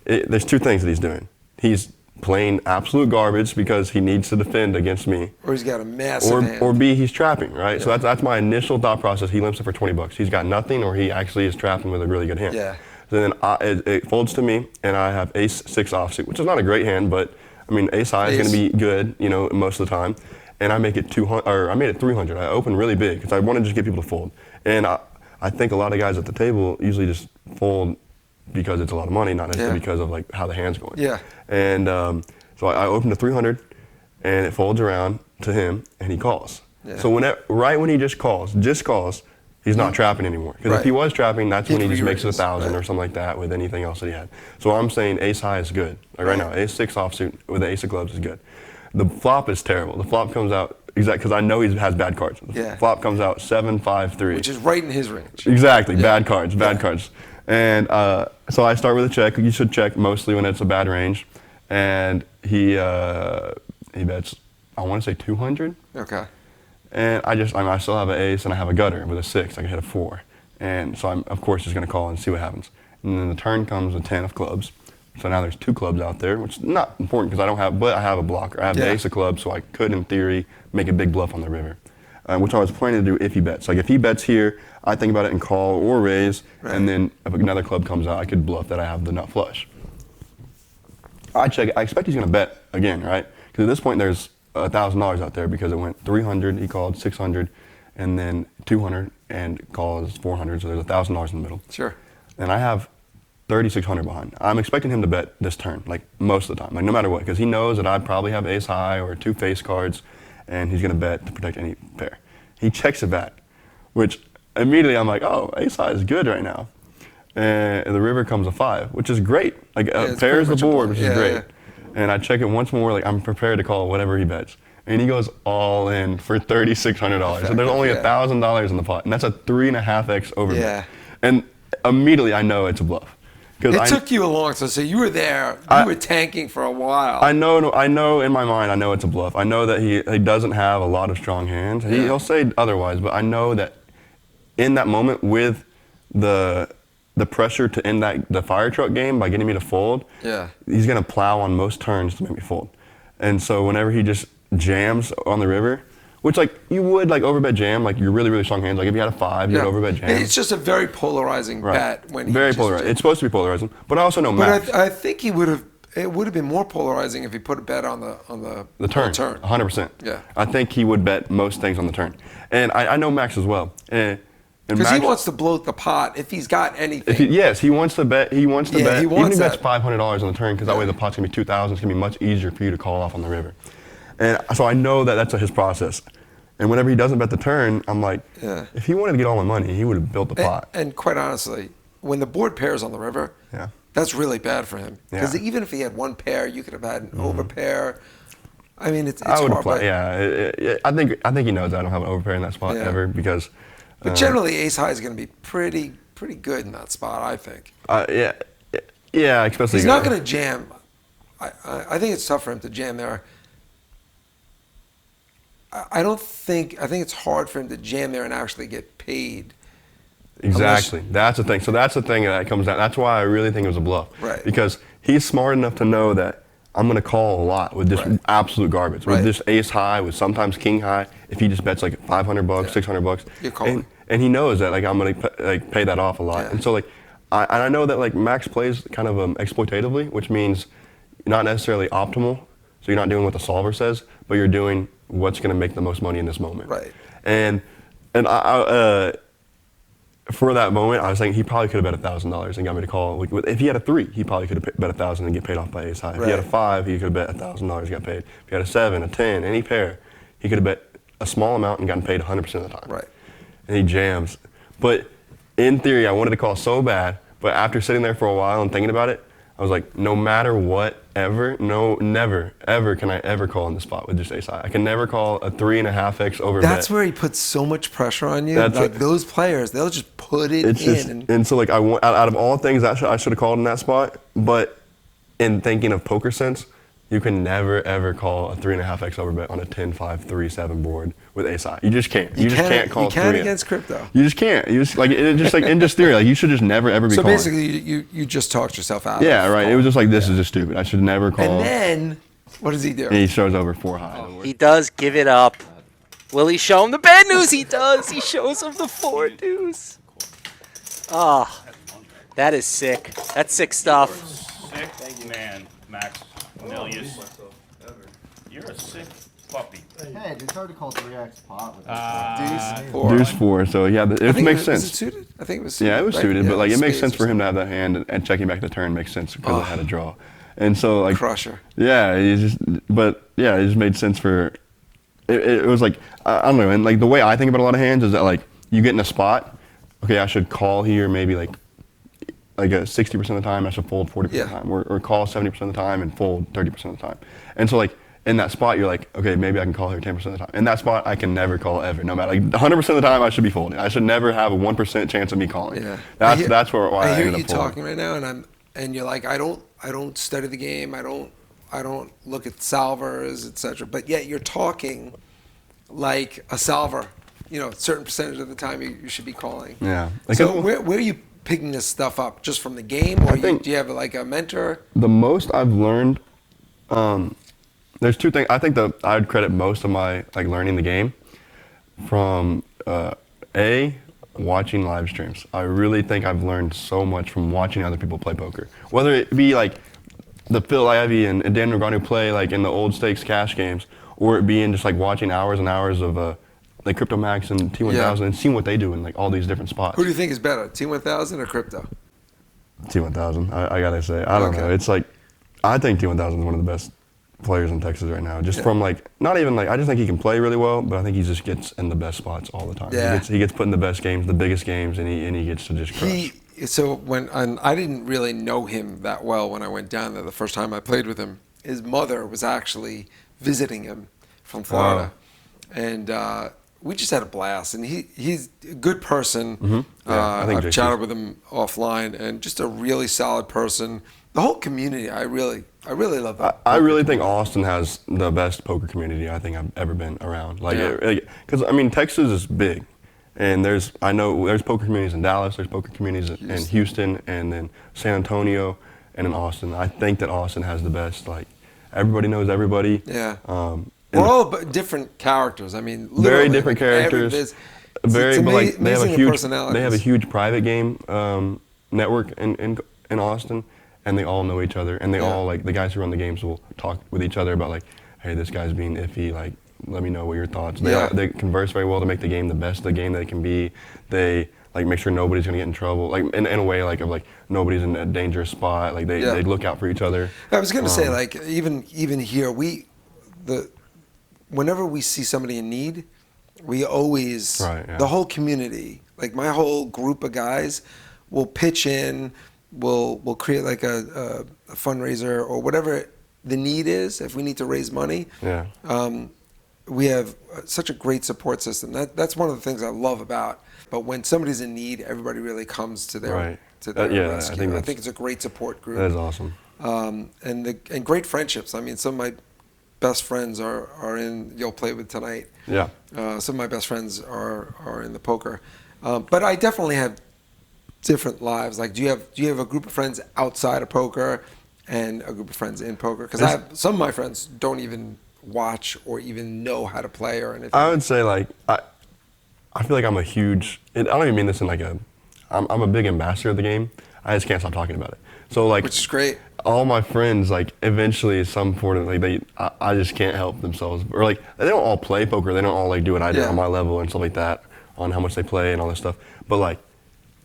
there's 2 things that he's doing. He's playing absolute garbage because he needs to defend against me. Or he's got a massive hand. Or B, he's trapping, right? Yeah. So that's my initial thought process. He limps in for $20. He's got nothing, or he actually is trapping with a really good hand. Yeah. So then it folds to me, and I have ace-6 offsuit, which is not a great hand, but I mean, ace high is going to be good, you know, most of the time. And I make it 200, or I made it 300. I opened really big because I wanted to just get people to fold. And I think a lot of guys at the table usually just fold because it's a lot of money, not necessarily because of like how the hand's going. Yeah. And so I opened to 300, and it folds around to him, and he calls. Yeah. So right when he just calls, he's not trapping anymore. Because if he was trapping, that's when he just makes it 1,000 or something like that with anything else that he had. So I'm saying ace high is good. Like right now, ace 6 offsuit with the ace of clubs is good. The flop is terrible. The flop comes out because I know he has bad cards. The flop comes out 7, 5, 3. Which is right in his range. Exactly, bad cards. And so I start with a check. You should check mostly when it's a bad range. And he bets, I want to say 200. Okay. And I still have an ace and I have a gutter with a 6. I can hit a 4. And so I'm, of course, just going to call and see what happens. And then the turn comes with 10 of clubs. So now there's 2 clubs out there, which is not important because I don't have, but I have a blocker. I have the ace of clubs, so I could, in theory, make a big bluff on the river, which I was planning to do if he bets. Like if he bets here, I think about it and call or raise, and then if another club comes out, I could bluff that I have the nut flush. I check. I expect he's going to bet again, right? Because at this point there's $1,000 out there because it went 300, he called 600, and then 200, and calls 400. So there's $1,000 in the middle. Sure. And I have 3,600 behind. I'm expecting him to bet this turn, like most of the time, like no matter what, because he knows that I probably have ace high or 2 face cards, and he's going to bet to protect any pair. He checks it back, which immediately I'm like, oh, ace high is good right now. And the river comes a 5, which is great. Like pairs the board, which is great. Yeah. And I check it once more, like I'm prepared to call whatever he bets. And he goes all in for $3,600. So there's only $1,000 in the pot, and that's a 3.5x overbet. Yeah. And immediately I know it's a bluff. It took you a long time, so you were there. You were tanking for a while. I know in my mind, I know it's a bluff. I know that he doesn't have a lot of strong hands. He'll say otherwise, but I know that in that moment with the pressure to end the fire truck game by getting me to fold, he's gonna plow on most turns to make me fold. And so whenever he just jams on the river, which like you would like overbet jam, like you're really, really strong hands. Like if you had a 5, you'd overbet jam. It's just a very polarizing bet when very polarizing. It's supposed to be polarizing, but I also know Max. I think it would have been more polarizing if he put a bet on the turn. 100%. Yeah. I think he would bet most things on the turn, and I know Max as well. Because he wants to bloat the pot if he's got anything. He wants to bet. He wants to bet. Even if he bets $500 on the turn, because that way the pot's gonna be 2,000. It's gonna be much easier for you to call off on the river. And so I know that that's his process. And whenever he doesn't bet the turn, I'm like, if he wanted to get all my money, he would have built the pot. And quite honestly, when the board pairs on the river, that's really bad for him. Because even if he had 1 pair, you could have had an overpair. I mean, it's hard. I think he knows I don't have an overpair in that spot ever because. But generally, ace high is going to be pretty good in that spot, I think. Especially. He's not going to jam. I think it's tough for him to jam there. I think it's hard for him to jam there and actually get paid. Exactly. That's the thing. So that's the thing that comes down. That's why I really think it was a bluff. Right. Because he's smart enough to know that I'm going to call a lot with this absolute garbage. With this ace high, with sometimes king high. If he just bets like $500, $600, you're calling. And he knows that like I'm going to pay that off a lot. And so like I know that like Max plays kind of exploitatively, which means not necessarily optimal. So you're not doing what the solver says, but you're doing what's going to make the most money in this moment. Right. And for that moment, I was thinking he probably could have bet $1,000 and got me to call. If he had a 3, he probably could have bet 1,000 and get paid off by ace high. If he had a 5, he could have bet $1,000, got paid. If he had a 7, a 10, any pair, he could have bet a small amount and gotten paid 100% of the time. Right. And he jams. But in theory, I wanted to call so bad. But after sitting there for a while and thinking about it, I was like, no matter what, never, ever can I ever call in the spot with just ace high. I can never call a 3.5x overbet. That's where he puts so much pressure on you. Like those players, they'll just put it in. And so like out of all things, I should have called in that spot. But in thinking of poker sense, you can never ever call a 3.5x overbet on a 10, 5, 3, 7 board with ace high. You just can't. You just can't call. You can against crypto. You just can't. You just like it just like in just theory, like you should just never ever be calling. So basically, you just talked yourself out. Yeah, right. It was just like this is just stupid. I should never call. And then what does he do? And he shows over 4 high. He does give it up. Will he show him the bad news? He does. He shows him the 4 deuce. Ah, that is sick. That's sick stuff. Sick man, Max. Cornelius. You're a sick puppy. Hey, it's hard to call 3x pot with Deuce 4. Deuce 4. So yeah, I it think makes was sense. it suited? I think it was suited. Yeah, it was right? suited, but like it makes spades sense or for him something. to have that hand and checking back the turn makes sense because it had a draw. And so like Crusher. Yeah, it just made sense for it was like I don't know, and like the way I think about a lot of hands is that like you get in a spot, okay, I should call here maybe like a 60% of the time, I should fold 40% of the time, or call 70% of the time and fold 30% of the time. And so like in that spot, you're like, okay, maybe I can call here 10% of the time. In that spot, I can never call ever. No matter, like 100% of the time, I should be folding. I should never have a 1% chance of me calling. Yeah. That's why I hear ended you up folding. talking right now, and you're like, I don't study the game. I don't look at solvers, etc. But yet you're talking like a solver. You know, a certain percentage of the time you should be calling. Yeah. So where are you picking this stuff up? Just from the game, or do you have like a mentor? The most I've learned, there's two things. I think that I'd credit most of my like learning the game from watching live streams. I really think I've learned so much from watching other people play poker. Whether it be like the Phil Ivey and Dan Nagano play like in the old stakes cash games, or it being just like watching hours and hours of like Crypto Max and T1000 and seeing what they do in like all these different spots. Who do you think is better, T1000 or crypto? T1000. I gotta say, I don't know. It's like I think T1000 is one of the best players in Texas right now. Just from like not even like I just think he can play really well, but I think he just gets in the best spots all the time. Yeah. He gets put in the best games, the biggest games, and he gets to just crush. So I didn't really know him that well when I went down there the first time I played with him. His mother was actually visiting him from Florida, and we just had a blast. And he's a good person. Mm-hmm. Yeah, I think I've chatted with him offline, and just a really solid person. The whole community, I really love that. I really think Austin has the best poker community I think I've ever been around. Because I mean Texas is big. And I know there's poker communities in Dallas, there's poker communities in Houston, and then San Antonio, and in Austin. I think that Austin has the best, like, everybody knows everybody. Yeah. We're all different characters. I mean, very different characters. They have a huge private game network in Austin, and they all know each other, and they all, like, the guys who run the games will talk with each other about, like, hey, this guy's being iffy, like, let me know what your thoughts. They converse very well to make the game the best the game that it can be. They like make sure nobody's gonna get in trouble. Like in a way like of like nobody's in a dangerous spot. Like they look out for each other. I was gonna say like even here whenever we see somebody in need, we always the whole community, like my whole group of guys, will pitch in. We'll create like a fundraiser or whatever the need is. If we need to raise money. Yeah. We have such a great support system. That's one of the things I love about. But when somebody's in need, everybody really comes to their rescue. I think it's a great support group. That is awesome. And great friendships. I mean, some of my best friends are in. You'll play with tonight. Yeah. Some of my best friends are in the poker. But I definitely have different lives. Like, do you have a group of friends outside of poker and a group of friends in poker? Because some of my friends don't even watch or even know how to play or anything. I would say like I feel like I'm a huge. I don't even mean this in like I'm a big ambassador of the game. I just can't stop talking about it. So like, which is great. All my friends like eventually at some point like I just can't help themselves, or like they don't all play poker. They don't all like do what I do on my level and stuff like that, on how much they play and all this stuff. But like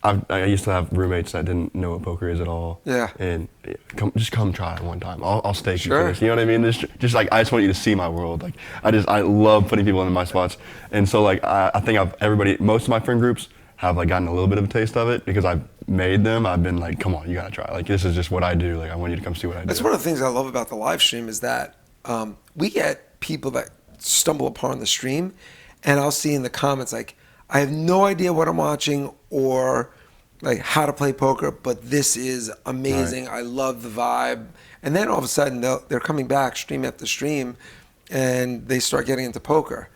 I used to have roommates that didn't know what poker is at all. Yeah. And come try it one time. I'll stake you for this. You know what I mean? Just like I just want you to see my world. Like I love putting people in my spots. And so like I think most of my friend groups have like gotten a little bit of a taste of it because I've made them. I've been like, come on, you gotta try. Like this is just what I do. Like I want you to come see what I do. That's one of the things I love about the live stream is that we get people that stumble upon the stream, and I'll see in the comments like, I have no idea what I'm watching or like how to play poker, but this is amazing. Right. I love the vibe. And then all of a sudden they're coming back stream after stream and they start getting into poker.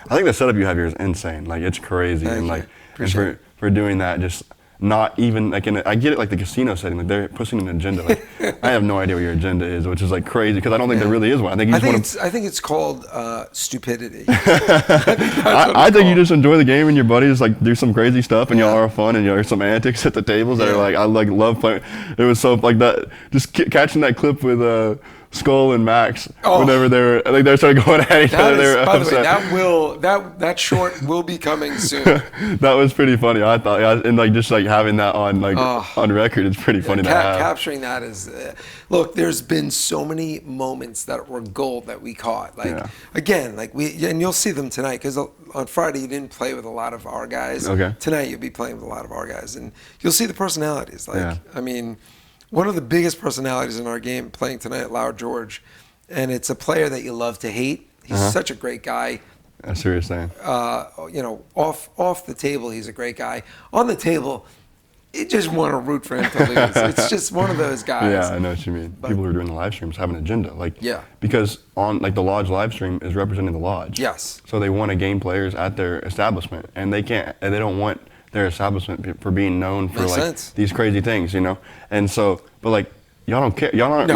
I think the setup you have here is insane. Like it's crazy. Thank and you. like and for doing that, just not even like I get it like the casino setting, like they're pushing an agenda. Like I have no idea what your agenda is, which is like crazy because I don't think there really is one. I think it's called stupidity. I think you just enjoy the game and your buddies like do some crazy stuff and y'all are fun and there's some antics at the tables that are like I like love playing. It was so like that just catching that clip with Skull and Max Oh. whenever they started going at each other. That is, They were by the way, upset. that short will be coming soon. That was pretty funny. I thought, yeah, and like just like having that on on record, it's pretty funny to have. Capturing that is, look. There's been so many moments that were gold that we caught. Like again, like and you'll see them tonight because on Friday you didn't play with a lot of our guys. Okay. Tonight you'll be playing with a lot of our guys, and you'll see the personalities. Like I mean, one of the biggest personalities in our game playing tonight, Loud George, and it's a player that you love to hate. He's such a great guy. I see what you're saying. You know, off the table, he's a great guy. On the table, you just want to root for him to lose. It's just one of those guys. Yeah, I know what you mean. People who are doing the live streams have an agenda, like because on like the lodge live stream is representing the lodge. Yes. So they want to gain players at their establishment, and they don't want their establishment for being known for Makes like sense. these crazy things, you know. And so, but like y'all don't care. Y'all We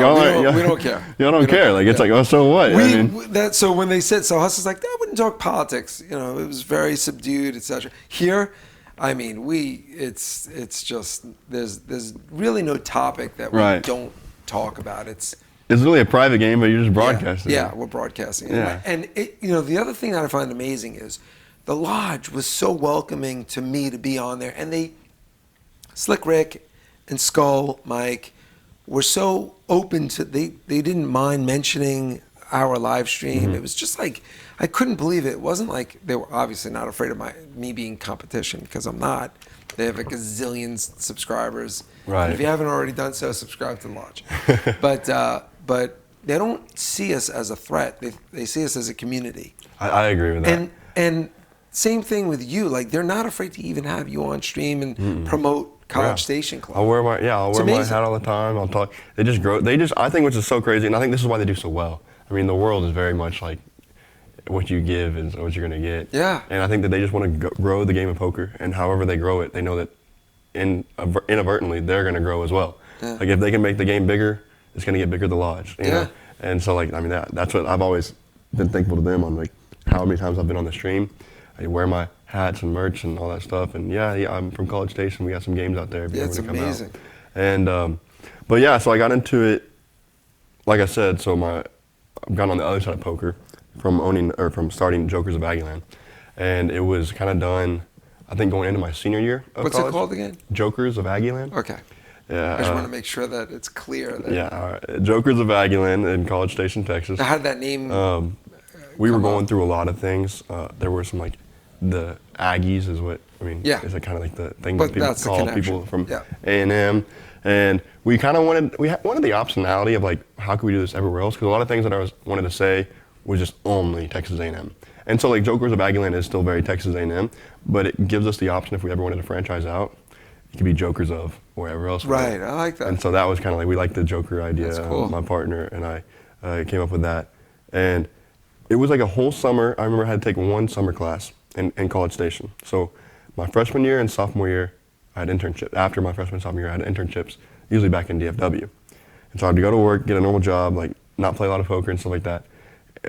don't care. Y'all don't care. Like it's like, oh, so what? So when they said, so Hustle's like, I wouldn't talk politics. You know, it was very subdued, etc. Here, I mean, it's just there's really no topic that we don't talk about. It's really a private game, but you're just broadcasting. Yeah, we're broadcasting. Yeah. And the other thing that I find amazing is the lodge was so welcoming to me to be on there, and Slick Rick and Skull Mike were so open to they didn't mind mentioning our live stream. It was just like I couldn't believe it. It wasn't like they were obviously not afraid of me being competition because I'm not. They have a gazillion subscribers. Right. And if you haven't already done so, subscribe to the lodge. But they don't see us as a threat. They see us as a community. I agree with that. And same thing with you. Like they're not afraid to even have you on stream and promote College Station Club. I'll wear my hat all the time. I'll talk. They just grow. I think which is so crazy, and I think this is why they do so well. I mean, the world is very much like what you give is what you're gonna get. Yeah. And I think that they just want to grow the game of poker, and however they grow it, they know that inadvertently they're gonna grow as well. Yeah. Like if they can make the game bigger, it's gonna get bigger the lodge. You know? And so like I mean that's what I've always been thankful to them on like how many times I've been on the stream. I wear my hats and merch and all that stuff, and I'm from College Station. We got some games out there. If you it's ever come amazing. Out. And but yeah, so I got into it. Like I said, I've gone on the other side of poker from starting Jokers of Aggieland, and it was kind of done. I think going into my senior year of What's college. it called again? Jokers of Aggieland. Okay. Yeah. I just want to make sure that it's clear. That Jokers of Aggieland in College Station, Texas. How did that name? We were going through a lot of things. There were some like the Aggies is what I mean. Yeah. Is it kind of like the thing But that people that's the call connection. people from Yeah. A&M, and we kind of wanted the optionality of like how could we do this everywhere else? Because a lot of things that I wanted to say was just only Texas A&M, and so like Jokers of Aggieland is still very Texas A&M, but it gives us the option if we ever wanted to franchise out, it could be Jokers of wherever else. Right. I like that. And so that was kind of like we liked the Joker idea. That's cool. My partner and I came up with that, and it was like a whole summer. I remember I had to take one summer class in College Station. So my freshman year and sophomore year, I had internships. After my freshman and sophomore year, I had internships, usually back in DFW. And so I had to go to work, get a normal job, like not play a lot of poker and stuff like that.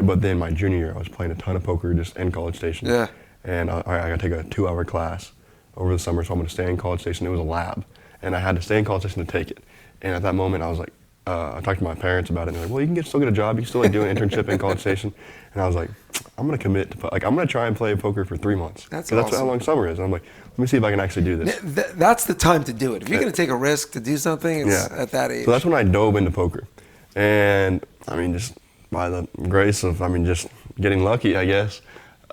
But then my junior year, I was playing a ton of poker just in College Station. Yeah. And I got to take a 2-hour class over the summer, so I'm going to stay in College Station. It was a lab, and I had to stay in College Station to take it. And at that moment, I was like, I talked to my parents about it, and they're like, well, you can still get a job. You can still like do an internship in College Station. And I was like, I'm going to commit to, I'm going to try and play poker for 3 months. That's 'Cause awesome. That's how long summer is. And I'm like, let me see if I can actually do this. That's the time to do it. If you're going to take a risk to do something, it's at that age. So that's when I dove into poker. And I mean, just by the grace of, just getting lucky, I guess,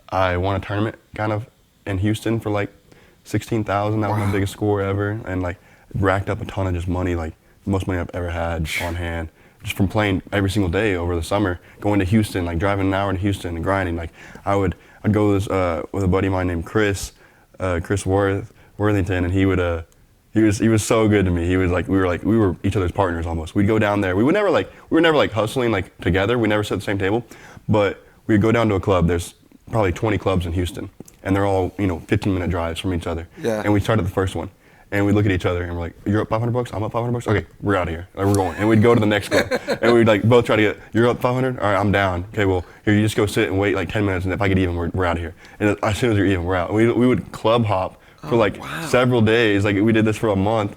I won a tournament kind of in Houston for like 16,000. That was my biggest score ever. And like racked up a ton of just money, like the most money I've ever had on hand. Just from playing every single day over the summer, going to Houston, like driving an hour to Houston and grinding. Like I'd go with a buddy of mine named Chris Worthington, and he was so good to me. He was like we were each other's partners almost. We'd go down there. We were never like hustling like together. We never sat at the same table, but we'd go down to a club. There's probably 20 clubs in Houston, and they're all 15-minute drives from each other. Yeah. And we started the first one. And we look at each other and we're like, you're up $500, I'm up $500. Okay, we're out of here. Like, we're going. And we'd go to the next club. And we'd like both try to you're up 500? All right, I'm down. Okay, well, here, you just go sit and wait like 10 minutes, and if I get even, we're out of here. And as soon as you're even, we're out. We would club hop for several days. Like we did this for a month.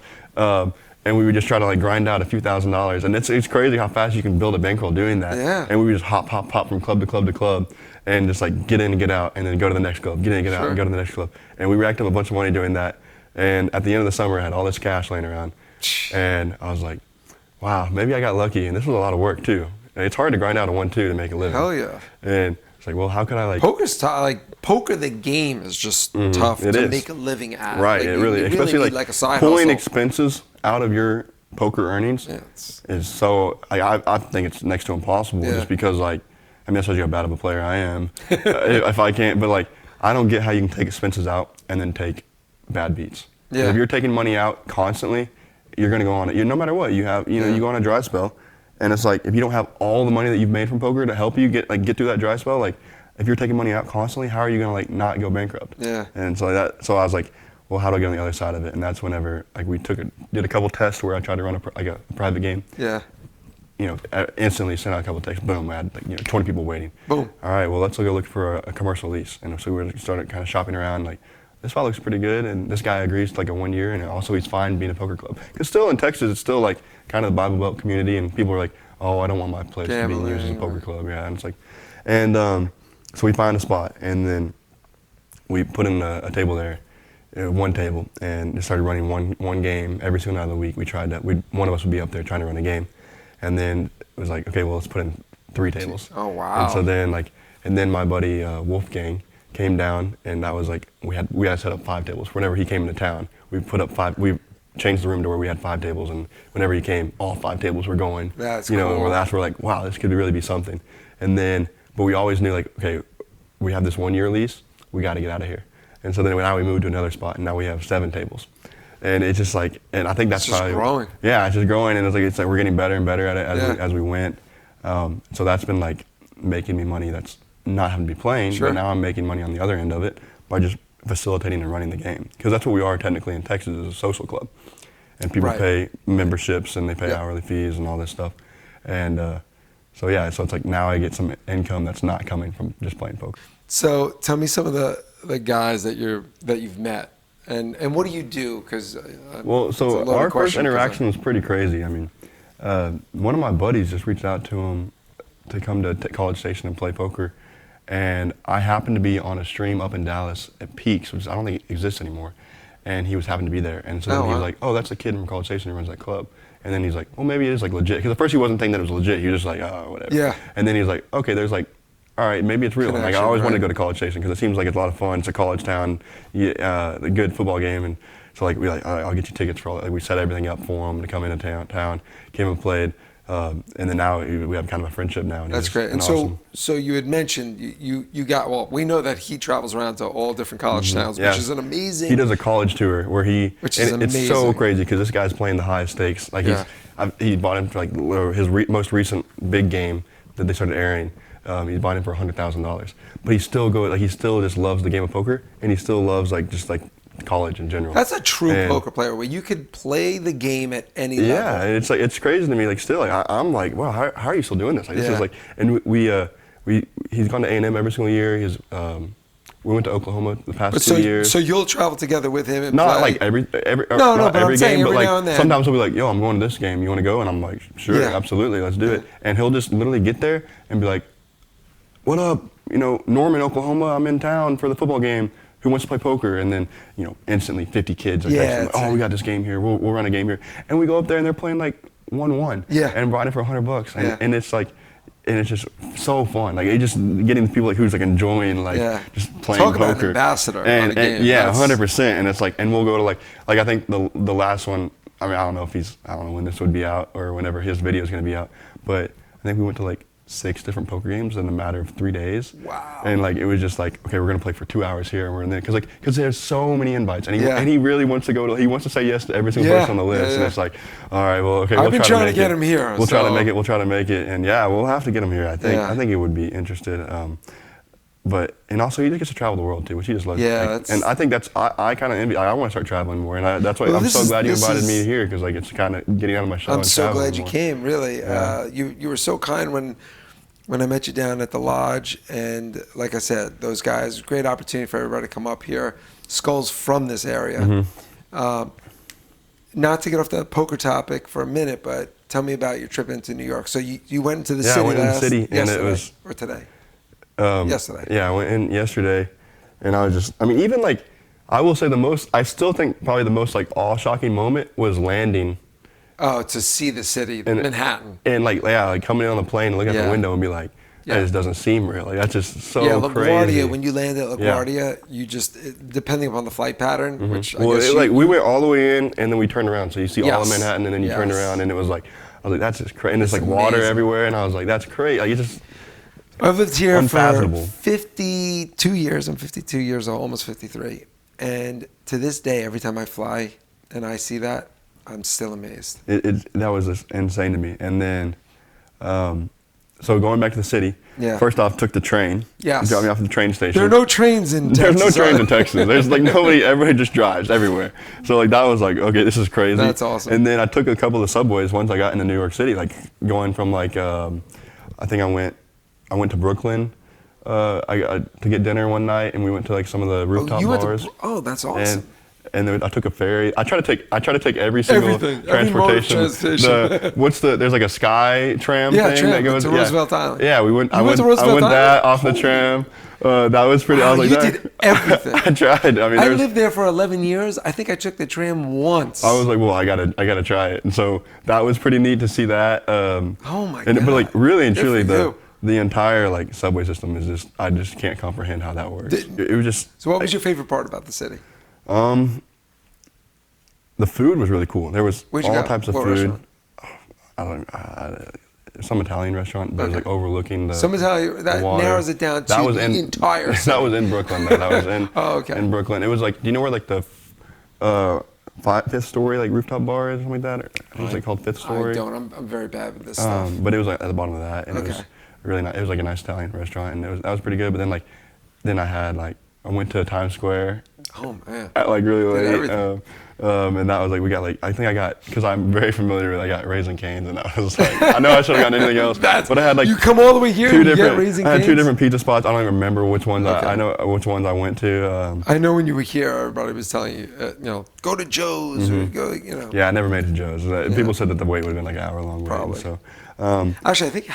and we would just try to like grind out a few $1,000s, and it's crazy how fast you can build a bankroll doing that. Yeah. And we would just hop from club to club to club, and just like get in and get out, and then go to the next club, get in and get out, and go to the next club. And we racked up a bunch of money doing that. And at the end of the summer, I had all this cash laying around, and I was like, wow, maybe I got lucky. And this was a lot of work too. And it's hard to grind out a 1-2 to make a living. Hell yeah. And it's like, well, how could I like? Poker's tough. Like poker, the game is just tough to make a living at. Right. Like, it really, you especially need, like a side pulling hustle. expenses out of your poker earnings is so. I think it's next to impossible, just because like, I mean, that shows you how bad of a player I am. If I can't, but like, I don't get how you can take expenses out and then take bad beats. Yeah. If you're taking money out constantly, you're gonna go on it. No matter what, you have, you go on a dry spell, and it's like if you don't have all the money that you've made from poker to help you get through that dry spell, like if you're taking money out constantly, how are you gonna like not go bankrupt? Yeah. And so I was like, well, how do I get on the other side of it? And that's whenever like we did a couple tests where I tried to run a private game. Yeah. I instantly sent out a couple texts. Boom, I had like 20 people waiting. Boom. All right, well, let's go look for a commercial lease. And so we started kind of shopping around, like, this file looks pretty good, and this guy agrees to like a 1 year, and also he's fine being a poker club. Because still in Texas, it's still like kind of the Bible Belt community, and people are like, oh, I don't want my place to be used as a poker club. Yeah, and it's like, and so we find a spot, and then we put in a table there, one table, and just started running one game every single night of the week. We tried that. One of us would be up there trying to run a game, and then it was like, okay, well, let's put in 3 tables. Oh wow! And so then and then my buddy Wolfgang came down, and that was like we had set up 5 tables. Whenever he came into town, we put up 5. We changed the room to where we had 5 tables, and whenever he came, all 5 tables were going. That's cool. cool. And that's where like, wow, this could really be something. And then, but we always knew like, okay, we have this 1 year lease, we got to get out of here. And so then now we moved to another spot, and now we have 7 tables. And it's just like, and I think that's just probably growing. Yeah, it's just growing, and it's like we're getting better and better at it as we went. So that's been like making me money that's not having to be playing, but now I'm making money on the other end of it by just facilitating and running the game. Because that's what we are technically in Texas, is a social club. And people pay memberships, and they pay hourly fees and all this stuff. And so it's like now I get some income that's not coming from just playing poker. So tell me some of the guys that you've met, and what do you do? Because so our first interaction was pretty crazy. I mean, one of my buddies just reached out to him to come to College Station and play poker, and I happened to be on a stream up in Dallas at Peaks, which I don't think exists anymore, and he was happened to be there, and so then he was like, oh, that's the kid from College Station who runs that club. And then he's like, well, maybe it is like legit, because at first he wasn't thinking that it was legit. He was just like, oh, whatever. Yeah. And then he was like, okay, there's like, all right, maybe it's real. Like I always wanted to go to College Station because it seems like it's a lot of fun. It's a college town, a good football game, and so like we like, all right, I'll get you tickets for all. Like we set everything up for him to come into town, came and played, and then now we have kind of a friendship now. And that's great. And awesome. so you had mentioned you got, well, we know that he travels around to all different college towns, which is an amazing. He does a college tour where which is amazing. It's so crazy because this guy's playing the highest stakes. Like he bought him for like his most recent big game that they started airing. He bought him for $100,000, but he still just loves the game of poker, and he still loves just college in general. That's a true poker player where you could play the game at any level. Yeah, and it's crazy to me. Like still, I'm like, wow, how are you still doing this? Like this is like, and he's gone to A&M every single year. We went to Oklahoma the past 2 years. So you'll travel together with him and not play? like every but game, every but now and like then. sometimes he'll be like, yo, I'm going to this game. You want to go? And I'm like, sure, absolutely, let's do it. And he'll just literally get there and be like, what up? Norman, Oklahoma, I'm in town for the football game. Who wants to play poker? And then, instantly 50 kids are texting, like, oh, we got this game here. We'll run a game here. And we go up there and they're playing like 1-1. Yeah. And buying it for $100. And it's like, and it's just so fun. Like, it just getting the people like who's like enjoying just playing poker. Talk about an ambassador. And, on a game. 100%. And it's like, and we'll go to like I think the last one. I mean, I don't know when this would be out or whenever his video is going to be out. But I think we went to like 6 different poker games in a matter of 3 days. Wow. And like it was just like, okay, we're gonna play for 2 hours here, and we're in there because there's so many invites, and he really wants to go. He wants to say yes to every single person on the list, and it's like, all right, well, okay, I've been trying to get him here. We'll try to make it. We'll try to make it, and we'll have to get him here. I think he would be interested. And also he just gets to travel the world too, which he just loves. Yeah, and I think that's I kind of envy. I want to start traveling more, and that's why I'm so glad you invited me here because like it's kind of getting out of my shell. I'm so glad you more. came. Really, you were so kind when I met you down at the lodge, and like I said, those guys, great opportunity for everybody to come up here. Skull's from this area. not to get off the poker topic for a minute, but tell me about your trip into New York. So you went into the Yeah, I city went in the last city, and it yesterday, was- or today. Yesterday. Yeah, I went in yesterday, and I was just, I mean, even like, I will say I still think probably the most like awe-shocking moment was landing Oh, to see the city, and Manhattan. and like coming in on the plane and looking out Yeah. the window and be like, that Yeah. just doesn't seem real. Like that's just so Yeah, crazy. LaGuardia. When you land at LaGuardia, you just depending upon the flight pattern, which I Well, guess like we went all the way in and then we turned around, so you see all of Yes. Manhattan and then you turned Yes. around and it was like, I was like, that's just crazy. And it's like It's water amazing. everywhere, and I was like, that's crazy. Like you just. I've lived here for Unfathomable. 52 years. I'm 52 years old, almost 53. And to this day, every time I fly and I see that, I'm still amazed. That was just insane to me. And then, so going back to the city, Yeah. first off, took the train. Yes. Dropped me off at the train station. There are no trains in Texas. There's no trains in Texas. There's like everybody just drives everywhere. So like that was like, okay, this is crazy. That's awesome. And then I took a couple of subways once I got into New York City, like going from like, I think I went to Brooklyn to get dinner one night, and we went to like some of the rooftop you went bars. to, that's awesome. And then I took a ferry. I try to take every single Everything. Every mode of transportation. There's like a sky tram Yeah, thing tram that goes to Roosevelt Island. Yeah, I You went went to Roosevelt that Island? off the tram. That was pretty. I Wow, was like, you that- did everything. I tried. I mean, I lived there for 11 years. I think I took the tram once. I was like, well, I gotta try it, and so that was pretty neat to see that. Oh my But like, God. really and Good truly, for you. the entire like subway system is just, I just can't comprehend how that works. It was just. So what was your favorite part about the city? The food was really cool. There was Where'd you all go? types of What food. restaurant? I don't. Some Italian restaurant, but it was like overlooking the. Some Italian, that the water. narrows it down to That was the in, entire That city. was in Brooklyn. Though. That was in. Oh, okay. In Brooklyn, it was like. Do you know where like the fifth story like rooftop bar is, something like that? Or, I think it's like called Fifth Story. I don't. I'm very bad with this stuff. But it was like at the bottom of that, and it was Okay. really nice. It was like a nice Italian restaurant, and that was pretty good. But then I went to Times Square Oh man. at like really Did late. everything. And that was like, we got like, I think I got, because I'm very familiar with, I got Raising Cane's, and I was like, I know I should have gotten anything else, but I had like You come all the way here two and you get different, Raising I had two Cane's? different pizza spots. I don't even remember which ones. Okay. I know which ones I went to. I know when you were here, everybody was telling you, go to Joe's or go, Yeah, I never made it to Joe's. People said that the wait would have been like an hour-long wait. Probably. So, Actually, I think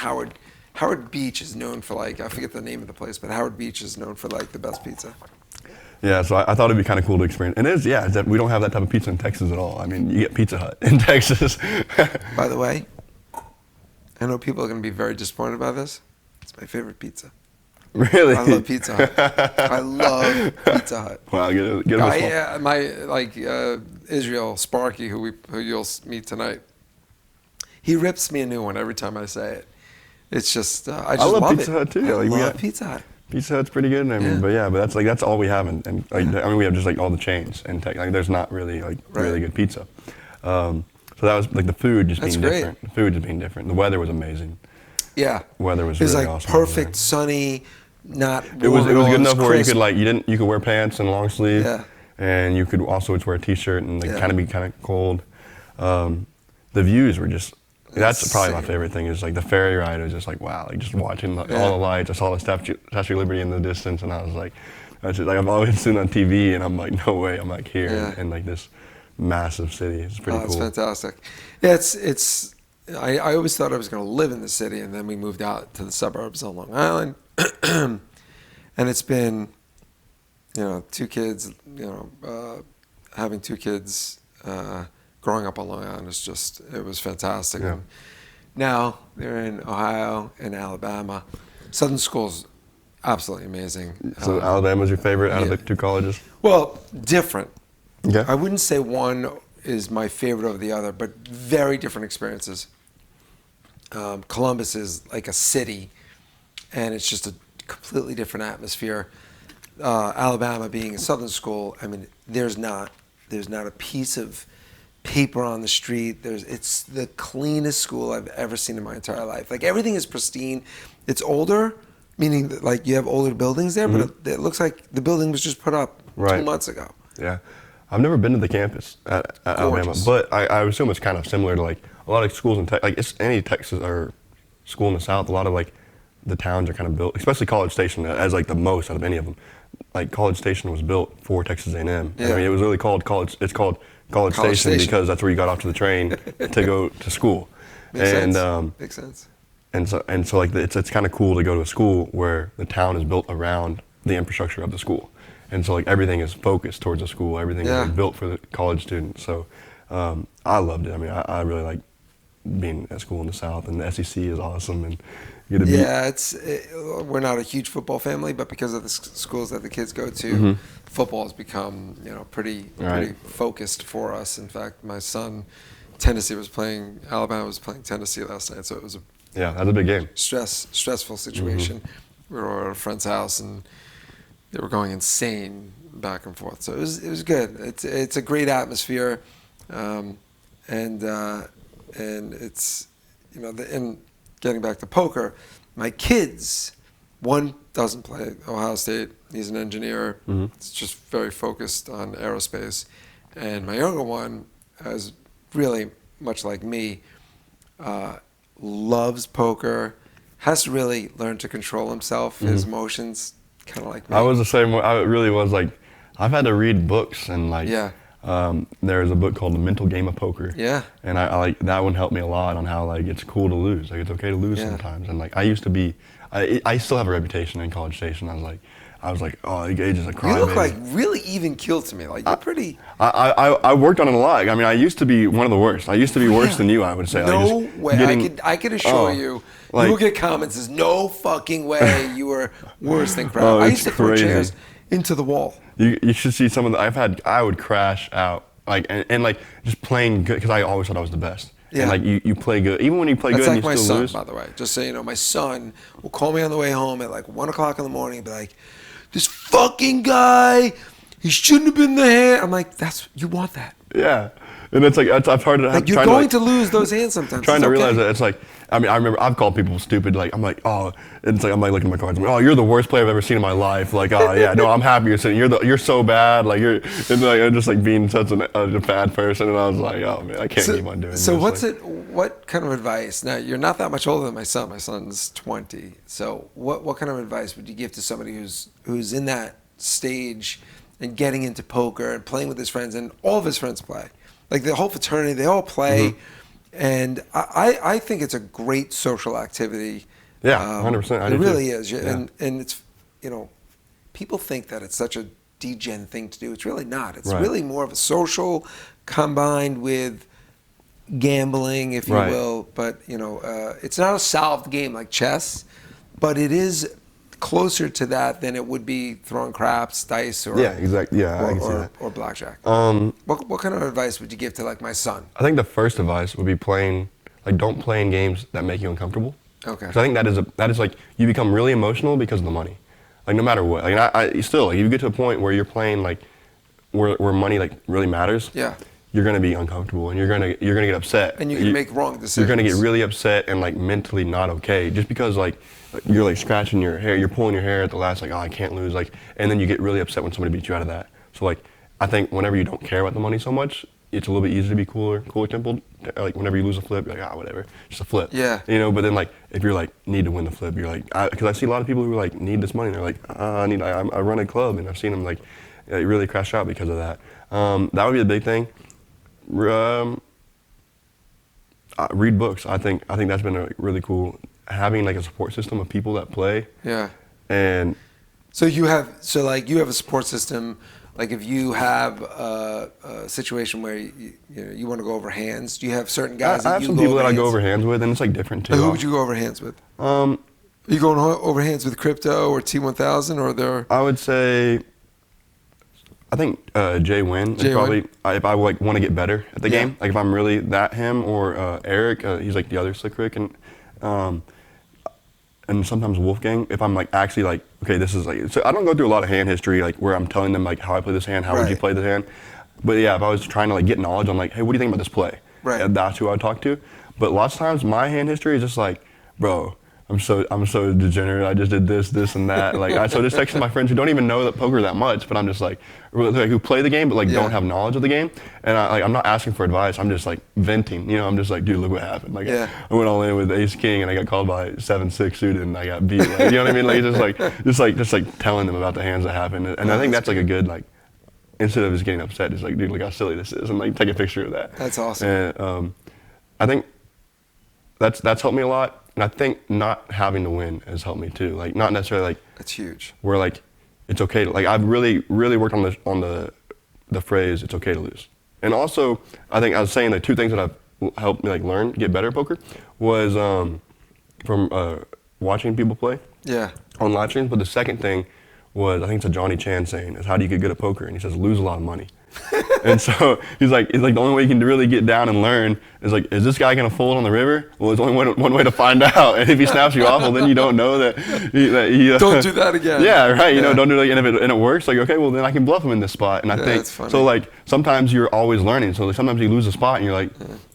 Howard Beach is known for like, I forget the name of the place, but Howard Beach is known for like the best pizza. yeah, so I thought it'd be kind of cool to experience. And it is, yeah, it's that we don't have that type of pizza in Texas at all. I mean, you get Pizza Hut in Texas. By the way, I know people are going to be very disappointed about this. It's my favorite pizza. Really? I love Pizza Hut. I love Pizza Hut. Wow, get him a small. Israel Sparky, who you'll meet tonight, he rips me a new one every time I say it. It's just I just love love Pizza it. Hut, too. I Like, we love got- Pizza Hut. Pizza Hut's pretty good, Yeah. but that's all we have, and I mean we have just like all the chains, and like there's not really like really good pizza. So that was like the food just That's being great. different. The food just being different. The weather was amazing. Yeah. Weather was It was really like awesome over perfect, sunny, not. It was warm at all, good enough where you crisp. could like you could wear pants and long sleeve, Yeah. and you could also just wear a t-shirt and like Yeah. kind of cold. The views were just. That's probably my Insane. favorite thing is like the ferry ride was just like wow, like just watching all the lights. I saw the Statue of Liberty in the distance, and I was like, that's just, like I've always seen on TV, and I'm like, no way, I'm like here Yeah. in like this massive city. It's pretty It's cool. fantastic. Yeah, it's. I always thought I was going to live in the city, and then we moved out to the suburbs on Long Island, and it's been, 2 kids, having 2 kids, growing up on Long Island it was fantastic. Yeah. And now they're in Ohio and Alabama. Southern School's absolutely amazing. So Alabama's your favorite out of yeah. the 2 colleges? Well, different. Okay. I wouldn't say one is my favorite over the other, but very different experiences. Columbus is like a city, and it's just a completely different atmosphere. Alabama being a Southern school, I mean, there's not a piece of paper on the street. It's the cleanest school I've ever seen in my entire life. Like everything is pristine. It's older, meaning that like you have older buildings there, but it looks like the building was just put up 2 months ago. Yeah. I've never been to the campus at Alabama, Gorgeous. but I assume it's kind of similar to like a lot of schools in Texas. Like it's any Texas or school in the South, a lot of like the towns are kind of built, especially College Station as like the most out of any of them. like College Station was built for Texas A&M. Yeah. I mean, it was really called College. It's called College Station because that's where you got off to the train to go to school. Makes and sense. Makes sense. and so like it's kind of cool to go to a school where the town is built around the infrastructure of the school, and so like everything is focused towards the school. Everything is like, built for the college students. So I loved it. I mean, I really like being at school in the South, and the SEC is awesome. And you get to we're not a huge football family, but because of the schools that the kids go to, football has become pretty focused for us. In fact, my son, Alabama was playing Tennessee last night, so it was that's a big game. Stressful situation. We were at a friend's house and they were going insane back and forth. So it was good. It's a great atmosphere, and it's and getting back to poker, my kids, one doesn't play Ohio State. He's an engineer. It's just very focused on aerospace, and my younger one is really much like me. Loves poker, has to really learn to control himself, his emotions, kind of like me. I was the same way. I really was like, I've had to read books and like, there's a book called The Mental Game of Poker. Yeah. And I like, that one helped me a lot on how like it's cool to lose. Like it's okay to lose sometimes. And like I used to be, I still have a reputation in College Station. I was like, oh, Gage is a crybaby. You look like really even keeled to me. Like you're pretty. I worked on it a lot. I mean, I used to be one of the worst. I used to be worse than you, I would say. No way. I could assure you. Like, you will get comments as no fucking way you were worse than crap. I used to throw crazy. chairs into the wall. You should see some of the, I would crash out. Like, and like just playing good, because I always thought I was the best. Yeah. And like you play good. Even when you play good and like you still my lose. son, by the way. Just so you know, my son will call me on the way home at like 1 o'clock in the morning and be like, this fucking guy, he shouldn't have been the hand. I'm like, you want that. Yeah. And it's like, I've heard it. Like you're going to lose those hands sometimes. Trying to realize that it's like, I mean, I remember I've called people stupid. Like, I'm like, oh, it's like, I'm like looking at my cards. I'm like, oh, you're the worst player I've ever seen in my life. Like, oh yeah, no, I'm happy you're sitting. You're so bad. Like and like I'm just like being such a bad person. And I was like, oh man, I can't keep on doing this. So what kind of advice? Now you're not that much older than my son. My son's 20. So what kind of advice would you give to somebody who's in that stage and getting into poker and playing with his friends, and all of his friends play? Like the whole fraternity, they all play. And I think it's a great social activity. Yeah, 100%. It really is. Yeah. And it's, people think that it's such a degen thing to do. It's really not. It's really more of a social combined with gambling, if you will. But, it's not a solved game like chess, but it is closer to that than it would be throwing craps, dice, or exactly. Yeah, I can see that. Or blackjack. What kind of advice would you give to like my son? I think the first advice would be don't play in games that make you uncomfortable. Okay. Because I think that is like you become really emotional because of the money. Like no matter what. Like I still like you get to a point where you're playing like where money like really matters. Yeah. You're gonna be uncomfortable and you're gonna get upset. And you can make wrong decisions. You're gonna get really upset and like mentally not okay just because like you're like scratching your hair, you're pulling your hair at the last, like, oh, I can't lose, like, and then you get really upset when somebody beats you out of that. So like, I think whenever you don't care about the money so much, it's a little bit easier to be cooler tempered. Like whenever you lose a flip, you're like, whatever, just a flip. Yeah. But then like, if you're like, need to win the flip, you're like, because I see a lot of people who like need this money, and they're like, I run a club, and I've seen them like, really crash out because of that. That would be the big thing. Read books. I think that's been really cool. Having like a support system of people that play. Yeah. And so you have a support system. Like if you have a situation where you want to go over hands, do you have certain guys? I have some people that I go over hands with, and it's like different too. Who would you go over hands with? Are you going over hands with Crypto or T1000 or there? I would say, I think Jay Wynn is probably, if I like want to get better at the game, like if I'm really him or Eric, he's like the other slick Rick, and sometimes Wolfgang, if I'm like actually like, okay, this is like, so I don't go through a lot of hand history, like where I'm telling them like how I play this hand, how would you play this hand? But yeah, if I was trying to like get knowledge on like, hey, what do you think about this play? Right. And that's who I would talk to. But lots of times my hand history is just like, bro, I'm so degenerate. I just did this, and that. Like, so just texting my friends who don't even know that poker that much, but I'm just like who play the game, but like don't have knowledge of the game. And I'm not asking for advice. I'm just like venting. You know, I'm just like, dude, look what happened. Like, I went all in with Ace King, and I got called by 7-6 suited, and I got beat. Like, you know what I mean? Like, just like telling them about the hands that happened. And I think that's like a good like. Instead of just getting upset, just like, dude, look how silly this is, and like take a picture of that. That's awesome. And I think that's helped me a lot. And I think not having to win has helped me too. Like, not necessarily like. That's huge. Where like, it's okay to, like, I've really worked on the phrase, it's okay to lose. And also, I think I was saying the two things that have helped me like learn, get better at poker, was from watching people play. Yeah. On live streams. But the second thing was, I think it's a Johnny Chan saying, is how do you get good at poker? And he says, lose a lot of money. And so he's like, it's like the only way you can really get down and learn is like, is this guy gonna fold on the river? Well, there's only one way to find out. And if he snaps you off, well, then you don't know that he don't do that again. Yeah, right. You know, don't do it. And if it works, like, okay, well then I can bluff him in this spot. And I think so. Like sometimes you're always learning. So like, sometimes you lose a spot and you're like,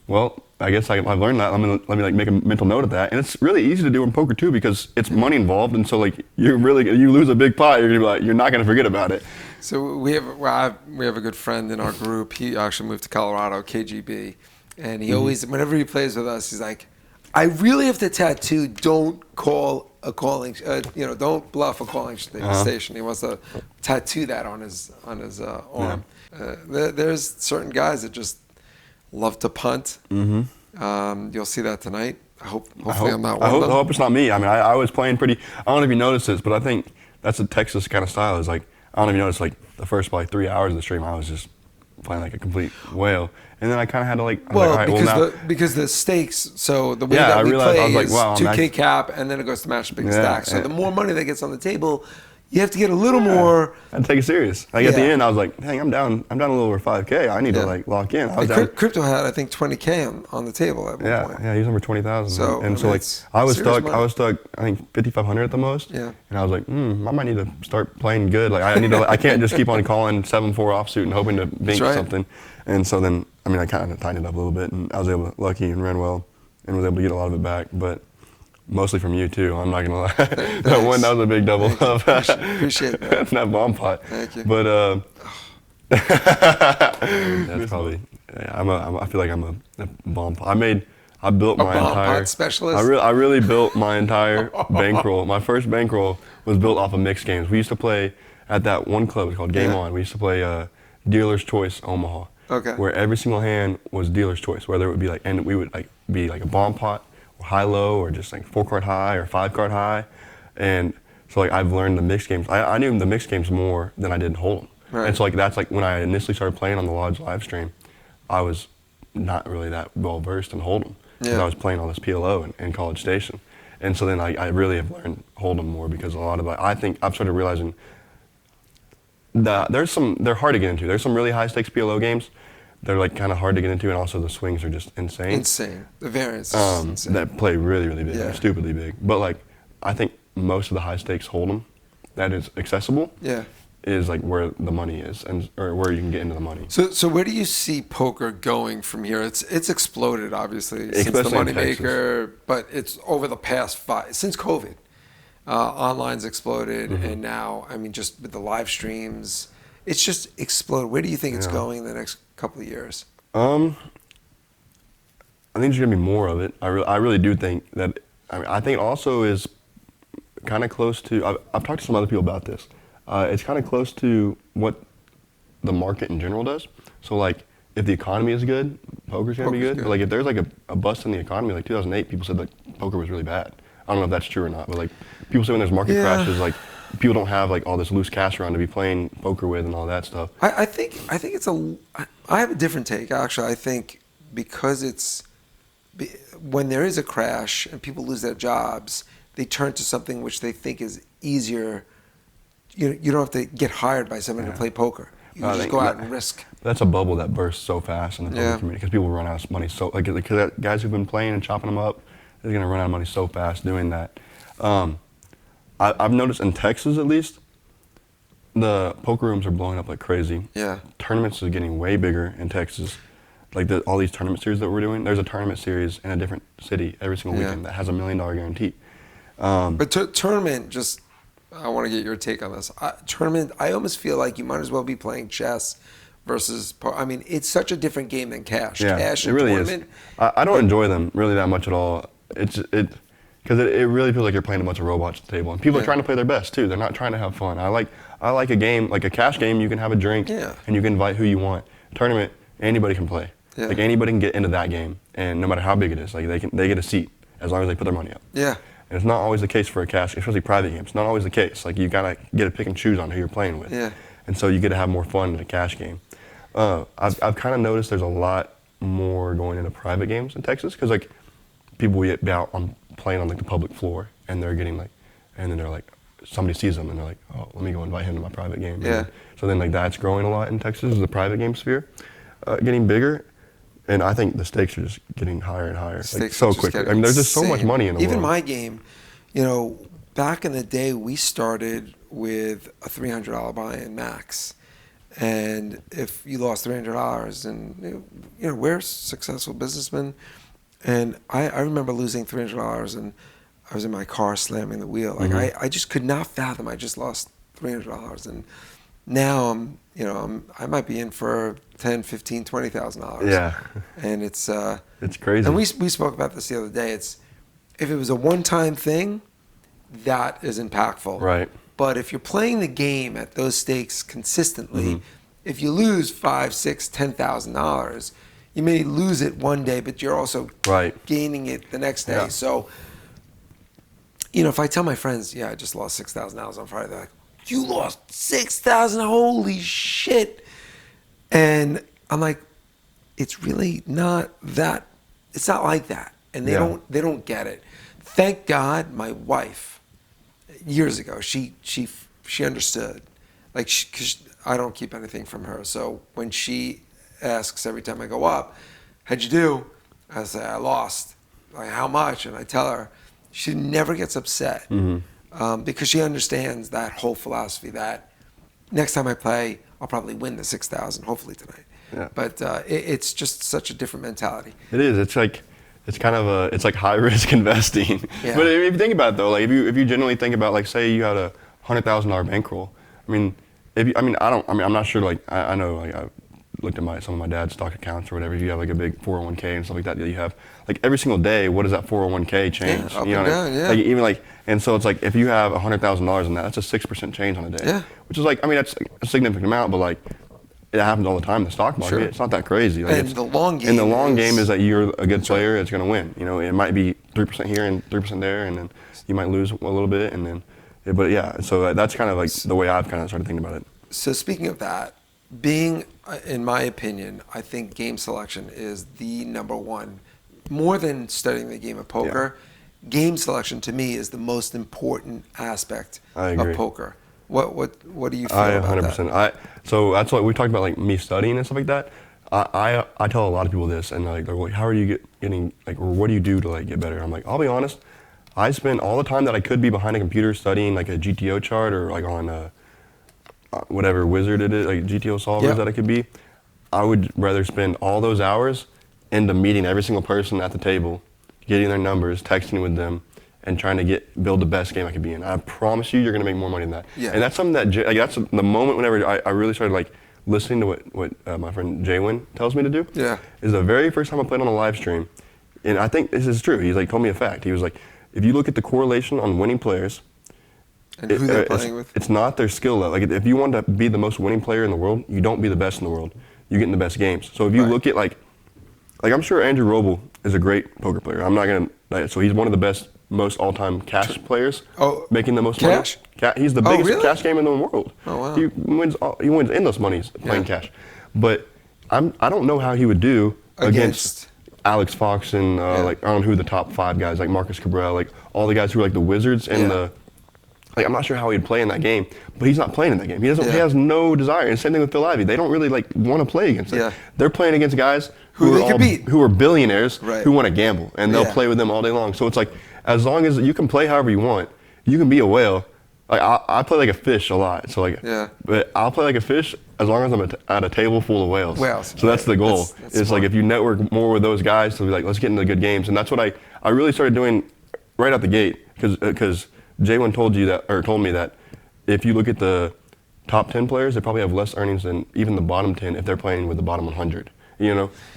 well, I guess I've learned that. Let me like make a mental note of that. And it's really easy to do in poker too because it's money involved. And so like you lose a big pot, you're gonna be like, you're not gonna forget about it. So we have a good friend in our group. He actually moved to Colorado, KGB, and he always, whenever he plays with us, he's like, I really have to tattoo. Don't call a calling, don't bluff a calling station. He wants to tattoo that on his arm. There's certain guys that just love to punt. You'll see that tonight. Hopefully I'm not one of them. I hope it's not me. I mean, I was playing pretty. I don't know if you noticed this, but I think that's a Texas kind of style. Is like, I don't know if you noticed, like the first probably 3 hours of the stream, I was just playing like a complete whale. And then I kind of had to like, because the stakes, so the way that we play is 2K cap, and then it goes to match the biggest stack. So the more money that gets on the table, you have to get a little more. I had to take it serious. Like at the end, I was like, dang, I'm down a little over 5K. I need to like lock in. I was down. Crypto had, I think, 20K on the table at one point. Yeah, he was over 20,000. So, and so like I was stuck. I think 5,500 at the most. Yeah. And I was like, I might need to start playing good. Like I can't just keep on calling 7-4 offsuit and hoping to bink something. And so then, I kind of tightened it up a little bit, and I was lucky and ran well, and was able to get a lot of it back. But mostly from you too. I'm not gonna lie. That was a big double up. Appreciate that. That bomb pot. Thank you. But that's probably. Yeah, I feel like I'm a bomb pot. I built my entire pot specialist. I really built my entire bankroll. My first bankroll was built off of mixed games. We used to play at that one club called Game On. We used to play Dealer's Choice Omaha. Okay. Where every single hand was dealer's choice, whether it would be like, and we would like be like a bomb pot, or high-low, or just like 4-card high or 5-card high, and so like I've learned the mixed games. I knew the mixed games more than I did Hold'em, and so like that's like when I initially started playing on the Lodge live stream, I was not really that well versed in Hold'em because I was playing all this PLO in College Station, and so then I really have learned Hold'em more because a lot of it, I think I've started realizing. They're hard to get into. There's some really high stakes PLO games. They're like kind of hard to get into, and also the swings are just insane. Insane. The variance is insane. That play really, really big, like stupidly big. But like, I think most of the high stakes Hold'em that is accessible is like where the money is, or where you can get into the money. So where do you see poker going from here? It's exploded obviously since the moneymaker, but it's over the past since COVID. Online's exploded, and now, just with the live streams, it's just exploded. Where do you think it's going in the next couple of years? I think there's gonna be more of it. I really do think that. I think it also is kind of close to. I've talked to some other people about this. It's kind of close to what the market in general does. So like, if the economy is good, poker's gonna be good. But like, if there's like a bust in the economy, like 2008, people said that poker was really bad. I don't know if that's true or not, but like people say when there's market crashes, like people don't have like all this loose cash around to be playing poker with and all that stuff. I think it's I have a different take actually. I think because when there is a crash and people lose their jobs, they turn to something which they think is easier. You don't have to get hired by someone to play poker. You can just go out and risk. That's a bubble that bursts so fast in the poker community because people run out of money. So like guys who've been playing and chopping them up, they're gonna run out of money so fast doing that. I've noticed in Texas at least, the poker rooms are blowing up like crazy. Yeah. Tournaments are getting way bigger in Texas. Like all these tournament series that we're doing, there's a tournament series in a different city every single weekend that has $1 million guarantee. But tournament, just I want to get your take on this. Tournament, I almost feel like you might as well be playing chess versus. I mean, it's such a different game than cash. Yeah, Cash it and really tournament. is. I don't enjoy them really that much at all. Because it really feels like you're playing a bunch of robots at the table, and people are trying to play their best too. They're not trying to have fun. I like a game, like a cash game. You can have a drink, and you can invite who you want. Tournament, anybody can play. Yeah. Like anybody can get into that game, and no matter how big it is, like they get a seat as long as they put their money up. Yeah. And it's not always the case for a cash, especially private games. It's not always the case. Like you gotta get to pick and choose on who you're playing with. Yeah. And so you get to have more fun in a cash game. I've kind of noticed there's a lot more going into private games in Texas because like people will be out on playing on like the public floor and they're getting like, and then they're like, somebody sees them and they're like, oh, let me go invite him to my private game. Yeah. So then like that's growing a lot in Texas, is the private game sphere, getting bigger. And I think the stakes are just getting higher and higher, like so quickly. I mean, there's just so much money in the world. Even my game, you know, back in the day, we started with a $300 buy-in max. And if you lost $300, and you know, we're successful businessmen, and I remember losing $300, and I was in my car slamming the wheel. Like I just could not fathom I just lost $300, and now I might be in for $10,000, $15,000, $20,000. Yeah. And it's crazy. And we spoke about this the other day. It's if it was a one-time thing, that is impactful. Right. But if you're playing the game at those stakes consistently, if you lose $5,000, $6,000, $10,000, you may lose it one day, but you're also gaining it the next day. Yeah. So, you know, if I tell my friends, I just lost $6,000 on Friday, they're like, you lost $6,000? Holy shit. And I'm like, it's really not that, it's not like that. And they don't get it. Thank God my wife, years ago, she understood. Like, because I don't keep anything from her. So when she asks every time I go up, how'd you do? I say, I lost. Like, how much? And I tell her, she never gets upset because she understands that whole philosophy that next time I play, I'll probably win the 6,000, hopefully tonight. Yeah. But it's just such a different mentality. It is. It's like, it's kind of it's like high risk investing. Yeah. But if you think about it though, like if you genuinely think about, like, say you had a $100,000 bankroll. I mean, I'm not sure. Like I know, like I looked at some of my dad's stock accounts or whatever. If you have like a big 401k and stuff like that, you have like every single day, what does that 401k change? Yeah, up you know and down, yeah. Like even like, and so it's like if you have $100,000 in that, that's a 6% change on a day. Yeah. Which is like, I mean, that's a significant amount, but like, it happens all the time in the stock market. Sure. It's not that crazy. Like And the long game And the long is- game is that you're a good player. It's going to win. You know, it might be 3% here and 3% there, and then you might lose a little bit, and then, but yeah. So that's kind of like the way I've kind of started thinking about it. So speaking of that, being, in my opinion, I think game selection is the number one. More than studying the game of poker, game selection to me is the most important aspect of poker. What do you feel about 100%. that? So that's what we talked about, like me studying and stuff like that. I tell a lot of people this, and they're like, how are you getting, like, or what do you do to like get better? I'm like, I'll be honest, I spend all the time that I could be behind a computer studying like a GTO chart or like on whatever wizard it is, like GTO solvers that I could be. I would rather spend all those hours into meeting every single person at the table, getting their numbers, texting with them, and trying to build the best game I could be in. I promise you, you're going to make more money than that. Yeah. And that's something that, like, that's the moment whenever I really started like listening to what my friend Jaywin tells me to do. Yeah. Is the very first time I played on a live stream, and I think this is true. He's like told me a fact. He was like, if you look at the correlation on winning players, And who they're playing with? it's not their skill level. Like if you want to be the most winning player in the world, you don't be the best in the world. You get in the best games. So if you look at like I'm sure Andrew Roble is a great poker player. I'm not gonna. So he's one of the best, most all-time cash players. Oh, making the most cash? money. He's the biggest really? cash game in the world. Oh, wow. He wins endless monies playing cash. But I don't know how he would do against Alex Fox and like I don't know who the top 5 guys, like Marcus Cabral, like all the guys who are like the wizards and the. Like I'm not sure how he'd play in that game, but he's not playing in that game. He doesn't. He has no desire. And same thing with Phil Ivey. They don't really like want to play against it. They're playing against guys Who they could beat. who are billionaires who want to gamble, and they'll Yeah. play with them all day long. So it's like as long as you can play however you want, you can be a whale. Like I play like a fish a lot. So like, but I'll play like a fish as long as I'm at a table full of whales. So that's the goal. That's it's smart. like if you network more with those guys, to be like, let's get into good games, and that's what I really started doing right out the gate, because J1 told me that if you look at the top 10 players, they probably have less earnings than even the bottom 10 if they're playing with the bottom 100.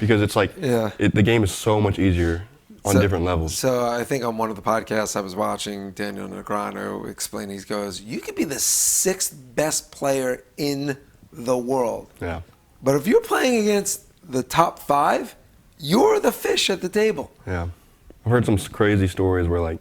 Because it's like the game is so much easier on different levels. So I think on one of the podcasts I was watching, Daniel Negreanu explaining, he goes, you could be the 6th best player in the world. Yeah. But if you're playing against the top 5, you're the fish at the table. Yeah. I've heard some crazy stories where like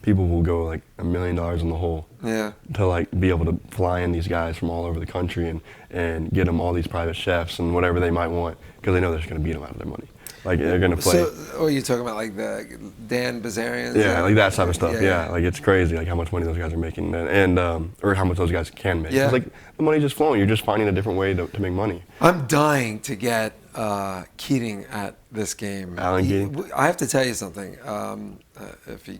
people will go like $1 million in the hole to like be able to fly in these guys from all over the country and get them all these private chefs and whatever they might want because they know they're just going to beat them out of their money. Like they're going to play. So, are you talking about like the Dan Bazarians? Yeah, like that type of stuff. Yeah, like it's crazy, like how much money those guys are making, and or how much those guys can make. Yeah. It's like the money's just flowing. You're just finding a different way to make money. I'm dying to get Keating at this game. Alan Keating? I have to tell you something. If he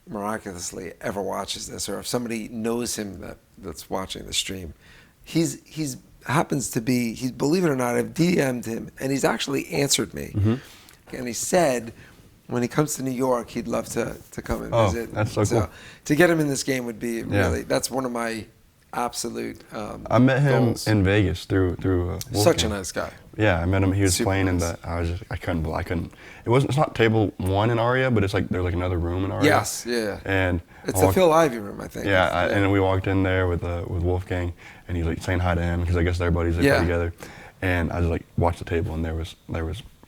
miraculously ever watches this, or if somebody knows him that's watching the stream, he's happens to be, believe it or not, I've DM'd him, and he's actually answered me. Mm-hmm. And he said when he comes to New York, he'd love to come and visit. Oh, that's so cool. To get him in this game would be really, that's one of my absolute I met him goals. in Vegas through Wolfgang. Such a nice guy. Yeah, I met him. He was Super playing nice. in the. I couldn't. It's not table 1 in Aria, but it's like there's like another room in Aria. Yes, yeah. And It's the Phil Ivey room, I think. Yeah, and then we walked in there with Wolfgang, and he was like saying hi to him because I guess their buddies they play together. And I just like watched the table, and there was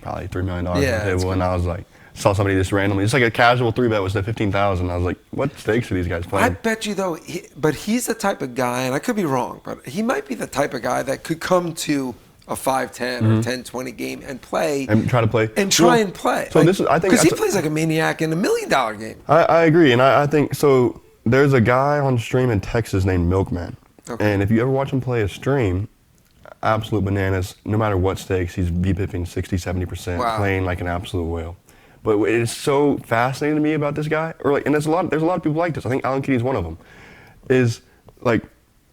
probably $3 million on the table, and I was like, saw somebody just randomly, just like a casual 3-bet was at 15,000. I was like, what stakes are these guys playing? I bet you though, but he's the type of guy, and I could be wrong, but he might be the type of guy that could come to a 5-10 or 10-20 game and play and try to play and try and play. So this is, I think, because he plays like a maniac in $1 million game. I agree, and I think so. There's a guy on stream in Texas named Milkman, and if you ever watch him play a stream, absolute bananas. No matter what stakes, he's VPIPing 60-70%, playing like an absolute whale. But it's so fascinating to me about this guy, and there's a lot of people like this. I think Alan Keating's one of them. Is like,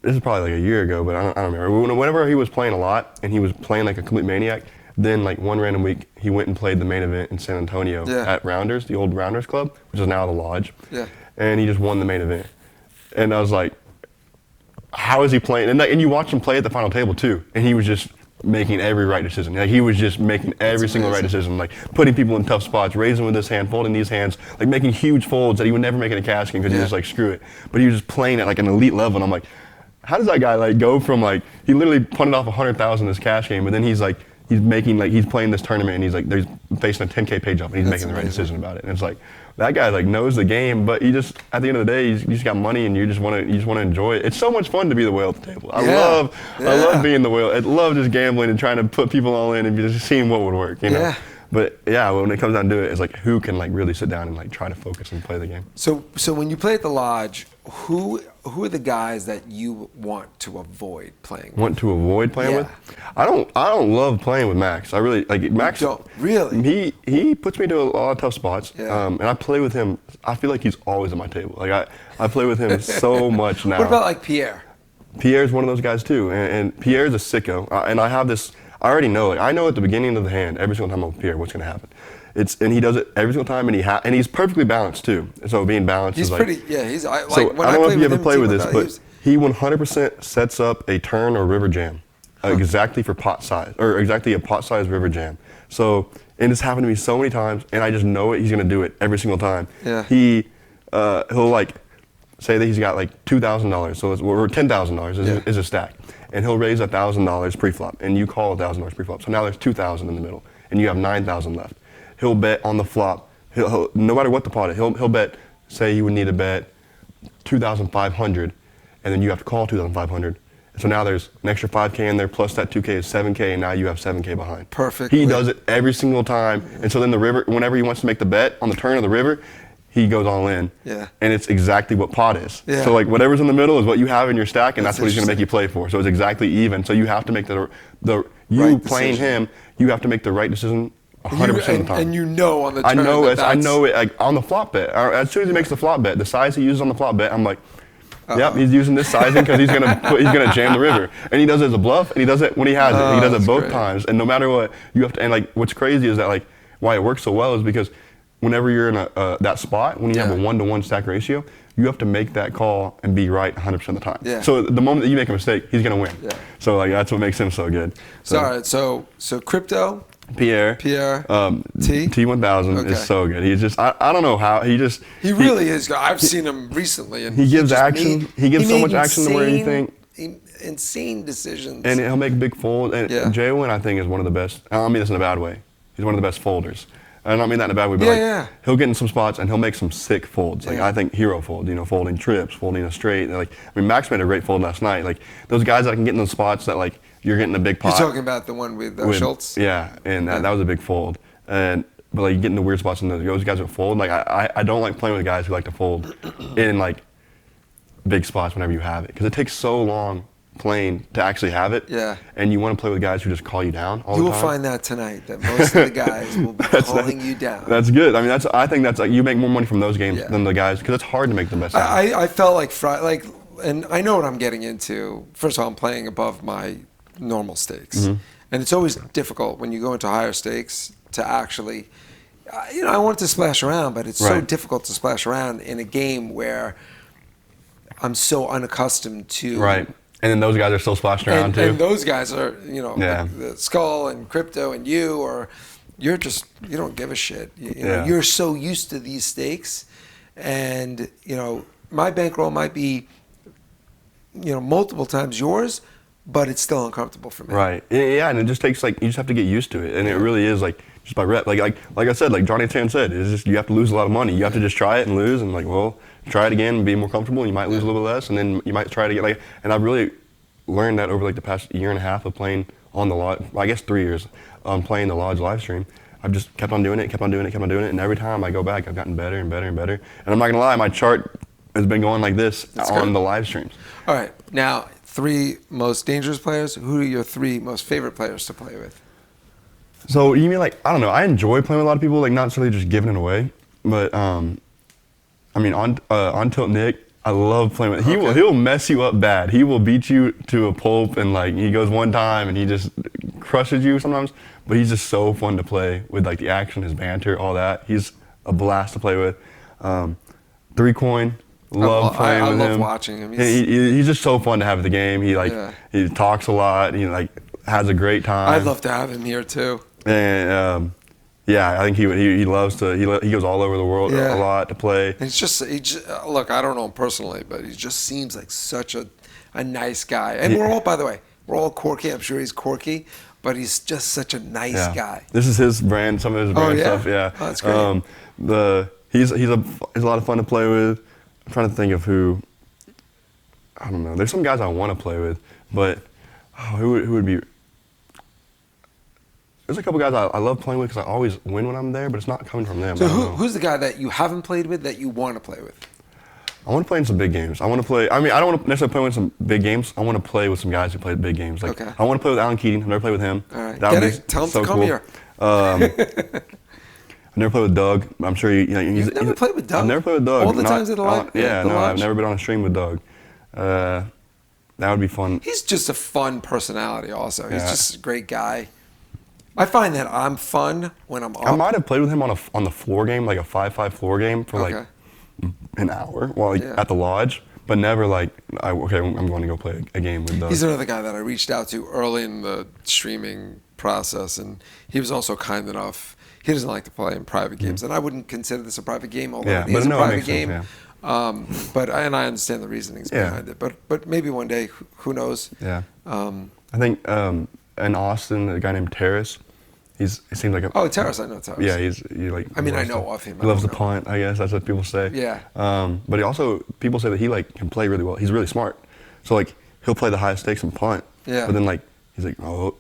this is probably like a year ago, but I don't remember. Whenever he was playing a lot and he was playing like a complete maniac, then like one random week he went and played the main event in San Antonio at Rounders, the old Rounders Club, which is now the Lodge. Yeah. And he just won the main event. And I was like, how is he playing? And you watch him play at the final table too, and he was just making every right decision. Like he was just making every single right decision, like putting people in tough spots, raising with his hand, folding these hands, like making huge folds that he would never make in a cash game because he was just like, screw it. But he was just playing at like an elite level, and I'm like, how does that guy like go from like, he literally punted off 100,000 this cash game, but then he's like, he's playing this tournament and he's like, there's facing a 10K page up and he's making the right decision about it. And it's like, that guy like knows the game, but he just, at the end of the day, you just got money and you just want to enjoy it. It's so much fun to be the whale at the table. I love being the whale. I love just gambling and trying to put people all in and just seeing what would work, you know? But yeah, when it comes down to it, it's like who can like really sit down and like try to focus and play the game. So when you play at the Lodge, who are the guys that you want to avoid playing with? Want to avoid playing with? I don't love playing with Max. I really like Max. You don't really? He puts me to a lot of tough spots. And I play with him. I feel like he's always at my table. Like I play with him so much now. What about like Pierre? Pierre's one of those guys too, and Pierre's a sicko. And I have this. I already know. Like I know at the beginning of the hand, every single time I'm with Pierre, what's going to happen. And he does it every single time, and he's perfectly balanced too. So being balanced is like. He's pretty. He's like. So when I don't know if you ever him, play with this, but he 100% sets up a turn or river jam, exactly for pot size, or exactly a pot size river jam. So and it's happened to me so many times, and I just know it. He's going to do it every single time. Yeah. He'll like say that he's got like $2,000, so or $10,000 is a stack. And he'll raise $1,000 pre-flop, and you call $1,000 pre-flop. So now there's $2,000 in the middle, and you have $9,000 left. He'll bet on the flop. He'll no matter what the pot is, he'll bet. Say you would need to bet 2,500, and then you have to call 2,500. So now there's an extra 5K in there, plus that 2K is 7K, and now you have 7K behind. Perfect. He does it every single time, and so then the river, whenever he wants to make the bet on the turn of the river, he goes all in. Yeah. And it's exactly what pot is. Yeah. So like whatever's in the middle is what you have in your stack, and that's what he's going to make you play for. So it's exactly even. So you have to make the right playing him, you have to make the right decision 100% of the time. And you know on the turn. I know it like on the flop bet. As soon as he makes the flop bet, the size he uses on the flop bet, I'm like, yep, he's using this sizing because he's gonna jam the river. And he does it as a bluff, and he does it when he has it. He does it both times. And no matter what, you have to. And like what's crazy is that like why it works so well is because whenever you're in that spot, when you have a Yeah. 1-to-1 stack ratio, you have to make that call and be right 100% of the time. Yeah. So the moment that you make a mistake, he's gonna win. Yeah. So like that's what makes him so good. So all right, so crypto, Pierre, T1000 Okay. is so good. He's just I don't know how he really is good. I've seen him recently, and he gives just action. He gives so much action to where you think. Insane decisions. And he'll make big folds. And Yeah. Jalen, I think, is one of the best. I don't mean this in a bad way. He's one of the best folders. I don't mean that in a bad way, but he'll get in some spots and he'll make some sick folds. Like I think hero folds, folding trips, folding a straight. Max made a great fold last night. Like those guys that can get in those spots that like you're getting a big pot. You're talking about the one with Schultz? Yeah, and that was a big fold. But like you get into weird spots and those guys that fold. Like I don't like playing with guys who like to fold in like big spots whenever you have it because it takes so long playing to actually have it. Yeah. And you want to play with guys who just call you down all the time. You will find that tonight, that most of the guys will be calling you down. That's good. I mean, I think that's like you make more money from those games than the guys because it's hard to make the best. I felt like and I know what I'm getting into. First of all, I'm playing above my normal stakes, Mm-hmm. and it's always difficult when you go into higher stakes to actually. I want to splash around, but it's so difficult to splash around in a game where I'm so unaccustomed to. Right. And then those guys are still splashing around too. And those guys are, like the Skull and Crypto and you don't give a shit. You're so used to these stakes, and my bankroll might be, multiple times yours, but it's still uncomfortable for me. Right. Yeah, and it just takes you just have to get used to it, and it really is just by rep. Like I said, like Johnny Tan said, it's just you have to lose a lot of money. You have to just try it and lose, and try it again and be more comfortable. You might lose a little bit less, and then you might try to get and I've really learned that over the past year and a half of playing on the lodge. I guess 3 years playing the lodge live stream. I've just kept on doing it, and every time I go back, I've gotten better and better and better. And I'm not gonna lie, my chart has been going like this on the live streams. All right, now 3 most dangerous players. Who are your 3 most favorite players to play with? So you mean I don't know. I enjoy playing with a lot of people, not necessarily just giving it away, but on Tilt Nick, I love playing with. He'll mess you up bad. He will beat you to a pulp, and he goes one time and he just crushes you sometimes. But he's just so fun to play with, the action, his banter, all that. He's a blast to play with. 3 Coin, love playing with him. I love watching him. He's just so fun to have at the game. He talks a lot. He has a great time. I'd love to have him here too. And I think he loves to. He goes all over the world a lot to play. And he just look. I don't know him personally, but he just seems like such a nice guy. And we're all, by the way, we're all quirky. I'm sure he's quirky, but he's just such a nice guy. This is his brand. Some of his brand stuff. Yeah. Oh, that's great. He's a lot of fun to play with. I'm trying to think of who. I don't know. There's some guys I want to play with, but who would be? There's a couple guys I love playing with because I always win when I'm there, but it's not coming from them. So who's the guy that you haven't played with that you want to play with? I want to play in some big games. I want to play. I don't want to necessarily play with some big games. I want to play with some guys who play big games. I want to play with Alan Keating. I've never played with him. All right. Tell him to come here. I've never played with Doug. I'm sure You've never played with Doug? I've never played with Doug. All the times at the live? Yeah, no, I've never been on a stream with Doug. That would be fun. He's just a fun personality also. He's just a great guy. I find that I'm fun when I'm up. I might have played with him on the floor game, like a 5-5 floor game for an hour while at the lodge, but never I'm going to go play a game with Doug. He's another guy that I reached out to early in the streaming process, and he was also kind enough. He doesn't like to play in private games, and I wouldn't consider this a private game, although it is a private game. But I understand the reasonings behind it. But maybe one day, who knows? Yeah. I think in Austin, a guy named Terrace. It seems like a. Terrace, I know Terrace. Yeah, I know of him. He loves to punt. I guess that's what people say. Yeah. But people say that he can play really well. He's really smart. So he'll play the highest stakes and punt. Yeah. But then he's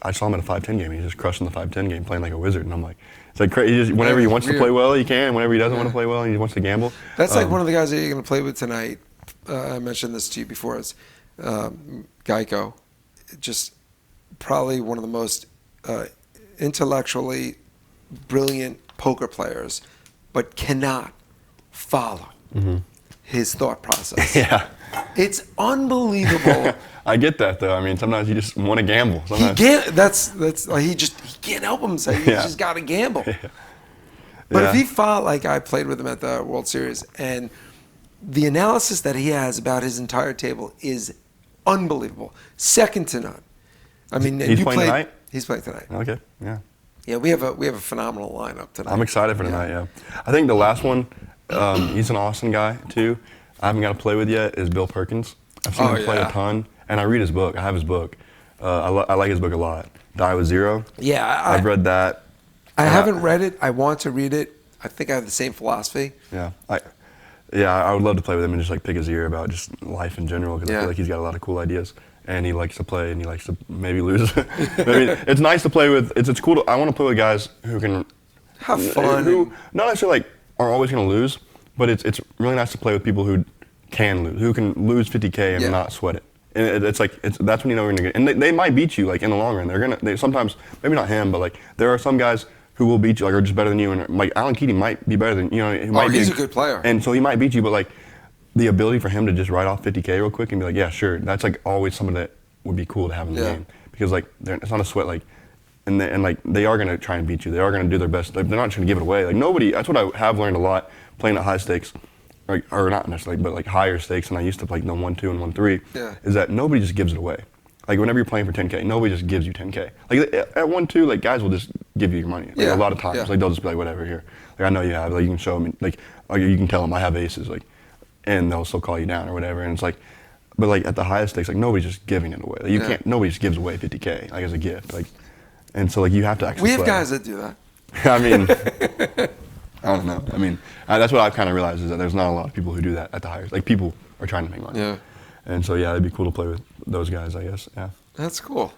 I saw him at a 5-10 game. He's just crushing the 5-10 game, playing like a wizard. And I'm like, it's crazy. Whenever he wants to play well, he can. Whenever he doesn't want to play well, and he wants to gamble. That's one of the guys that you're going to play with tonight. I mentioned this to you before. Is Geico, just probably one of the most intellectually brilliant poker players, but cannot follow his thought process. Yeah. It's unbelievable. I get that though. I mean, sometimes you just want to gamble. Sometimes. He can't. He can't help himself. He just got to gamble. But Yeah. if he fought like I played with him at the World Series, and the analysis that he has about his entire table is unbelievable, second to none. I mean, and He's you playing played, tonight? He's playing tonight. Okay, yeah. Yeah, we have a phenomenal lineup tonight. I'm excited for tonight, yeah. I think the last one, he's an Austin guy, too. I haven't got to play with yet, is Bill Perkins. I've seen him play a ton, and I read his book. I have his book. I like his book a lot. Die with Zero. Yeah, I've read that. I haven't read it. I want to read it. I think I have the same philosophy. Yeah, I would love to play with him and just like pick his ear about just life in general, because I feel like he's got a lot of cool ideas, and he likes to play, and he likes to maybe lose. I mean, it's nice to play with. It's cool. I want to play with guys who can have fun. Who not necessarily like are always going to lose, but it's really nice to play with people who can lose, who can lose 50K and not sweat it. And that's when you know you're gonna get. And they might beat you like in the long run. They sometimes, maybe not him, but like there are some guys who will beat you, like are just better than you, and like Alan Keating might be better than He's a good player, and so he might beat you. But like the ability for him to just write off 50K real quick and be like, yeah, sure, that's like always something that would be cool to have in the game, because like it's not a sweat, like, and like they are gonna try and beat you. They are gonna do their best. They're not trying to give it away. Like nobody. That's what I have learned a lot playing at high stakes. Or not necessarily, but like higher stakes than I used to play, like the 1-2 and 1-3, is that nobody just gives it away. Like whenever you're playing for 10K, nobody just gives you 10K. Like at 1-2, like guys will just give you your money. Like a lot of times, like they'll just be like, whatever, here. Like I know you have, like you can show them, like you can tell them I have aces, like, and they'll still call you down or whatever. And it's like, but like at the highest stakes, like nobody's just giving it away. Like you can't, nobody just gives away 50K like as a gift. Like, and so like you have to actually. We have play. guys that do that. I mean. I don't know. I mean, that's what I've kind of realized, is that there's not a lot of people who do that at the higher. Like people are trying to make money. Yeah. And so it'd be cool to play with those guys, I guess. Yeah. That's cool.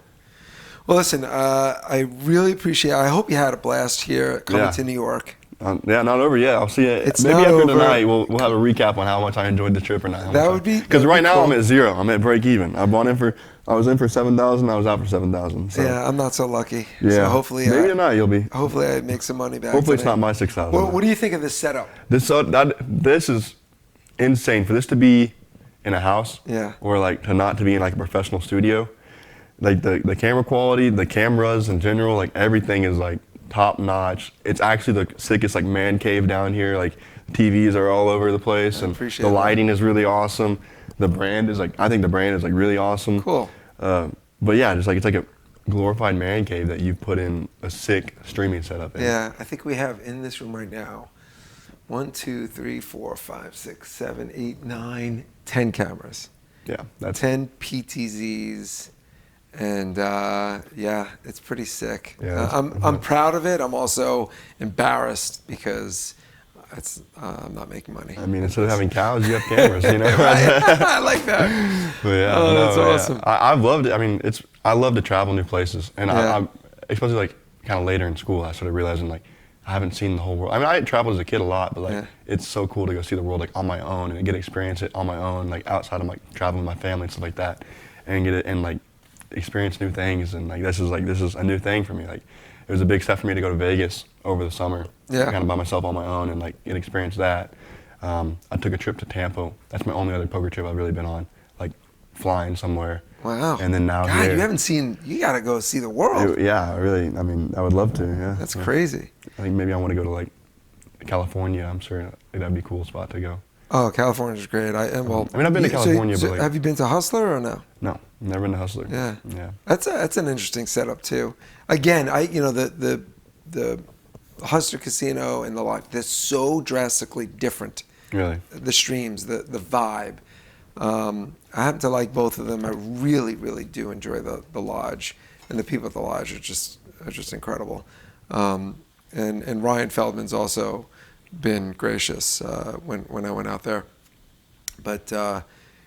Well, listen, I really appreciate it. I hope you had a blast here coming to New York. Not over yet. I'll see you. It's maybe not after over. Tonight we'll have a recap on how much I enjoyed the trip or not. That would be because right now cool. I'm at zero. I'm at break even. I was in for 7,000. I was out for 7,000. So. Yeah, I'm not so lucky. Yeah. So hopefully, maybe tonight you'll be. Hopefully, I make some money back. Hopefully, today. it's not my 6,000. What do you think of this setup? This is insane for this to be in a house. Yeah. Or like to be in like a professional studio. Like the camera quality, the cameras in general, like everything is like top notch. It's actually the sickest like man cave down here. Like TVs are all over the place, and the lighting is really awesome. The brand is like, I think the brand is like really awesome. Cool. But yeah, just like it's like a glorified man cave that you put in a sick streaming setup in. Yeah, I think we have in this room right now 1, 2, 3, 4, 5, 6, 7, 8, 9, 10 cameras. Yeah, that's 10 PTZs. And yeah, it's pretty sick. Yeah, I'm proud of it. I'm also embarrassed because I'm not making money. I mean, instead of having cows, you have cameras, you know? I like that. But yeah, that's awesome. I've loved it. I mean, I love to travel new places. And I especially like kind of later in school, I started realizing like I haven't seen the whole world. I mean, I traveled as a kid a lot, but like it's so cool to go see the world like on my own and get to experience it on my own, like outside of like traveling with my family and stuff like that, and get it and like experience new things. And like this is a new thing for me. Like it was a big step for me to go to Vegas over the summer, kind of by myself on my own, and like get experience that. I took a trip to Tampa. That's my only other poker trip I've really been on, like flying somewhere. Wow. And then now God, here. you gotta go see the world. Yeah, really. I mean, I would love to. Yeah. That's crazy. I think maybe I want to go to like California. I'm sure that'd be a cool spot to go. Oh, California's great. I mean, I've been to California, but like, have you been to Hustler or no? No, never been to Hustler. Yeah. Yeah. That's an interesting setup too. Again, the Hustler Casino and the lot, they're so drastically different. Really? The streams, the vibe. I happen to like both of them. I really, really do enjoy the lodge, and the people at the lodge are just incredible. And Ryan Feldman's also been gracious when I went out there. But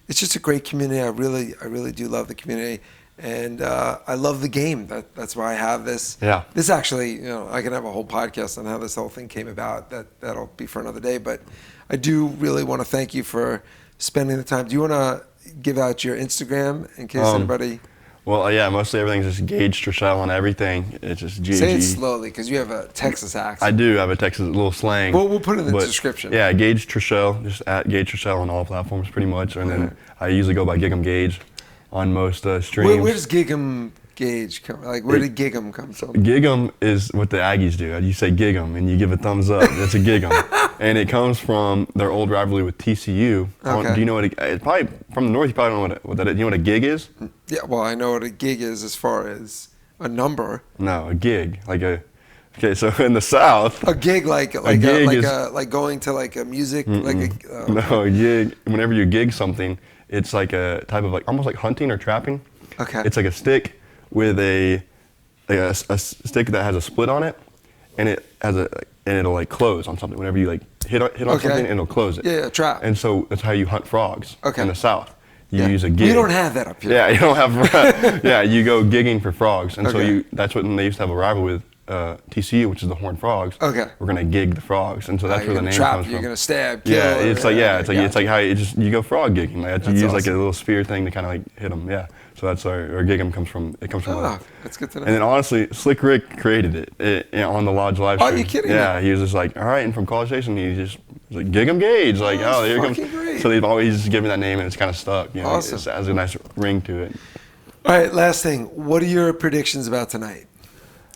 it's just a great community. I really do love the community, and I love the game. That's why I have this. Yeah. This actually, I can have a whole podcast on how this whole thing came about. That'll be for another day. But I do really want to thank you for spending the time. Do you want to give out your Instagram in case anybody? Well, yeah, mostly everything's just Gage Trichel on everything. It's just G. Say it slowly, because you have a Texas accent. I do have a Texas little slang. Well, we'll put it in the description. Yeah, Gage Trichel, just at Gage Trichel on all platforms pretty much. And then I usually go by Gigem Gage on most streams. Where does Gigem Gage come? Like, where did Gigem come from? Gigem is what the Aggies do. You say Gigem and you give a thumbs up. That's a Gigem. And it comes from their old rivalry with TCU. Okay. Do you know what it's probably from the north, you probably don't know what that is. You know what a gig is? Yeah, well, I know what a gig is as far as a number. No, a gig. Okay, so in the South, A gig like going to like a music no, a gig. Whenever you gig something, it's like a type of almost like hunting or trapping. Okay. It's like a stick with a stick that has a split on it, and it'll like close on something. Whenever you hit on something, and it'll close it. Yeah, trap. And so that's how you hunt frogs. Okay. In the South, you Yeah. use a gig. We don't have that up here. Yeah, you don't have. Yeah, you go gigging for frogs, and so Okay. that's what they used to have a rivalry with. TCU, which is the Horned Frogs. Okay. We're gonna gig the frogs, and so that's You're where the gonna name trap, comes from. You're gonna stab. Kill, Yeah, it's like gotcha. how you go frog gigging. You That's use like a awesome. little spear thing to kind of hit them. Yeah, so that's our Gigem comes from. It comes from. Oh, that's good to know. And then honestly, Slick Rick created it on the Lodge live stream. Oh, you kidding me? Yeah, he was just like, all right, and from College Station, he just was like Gigem Gage, like, Oh, here that's comes. fucking great. So they've always just given that name, and it's kind of stuck. You know, Awesome. it has a nice ring to it. All right, last thing. What are your predictions about tonight?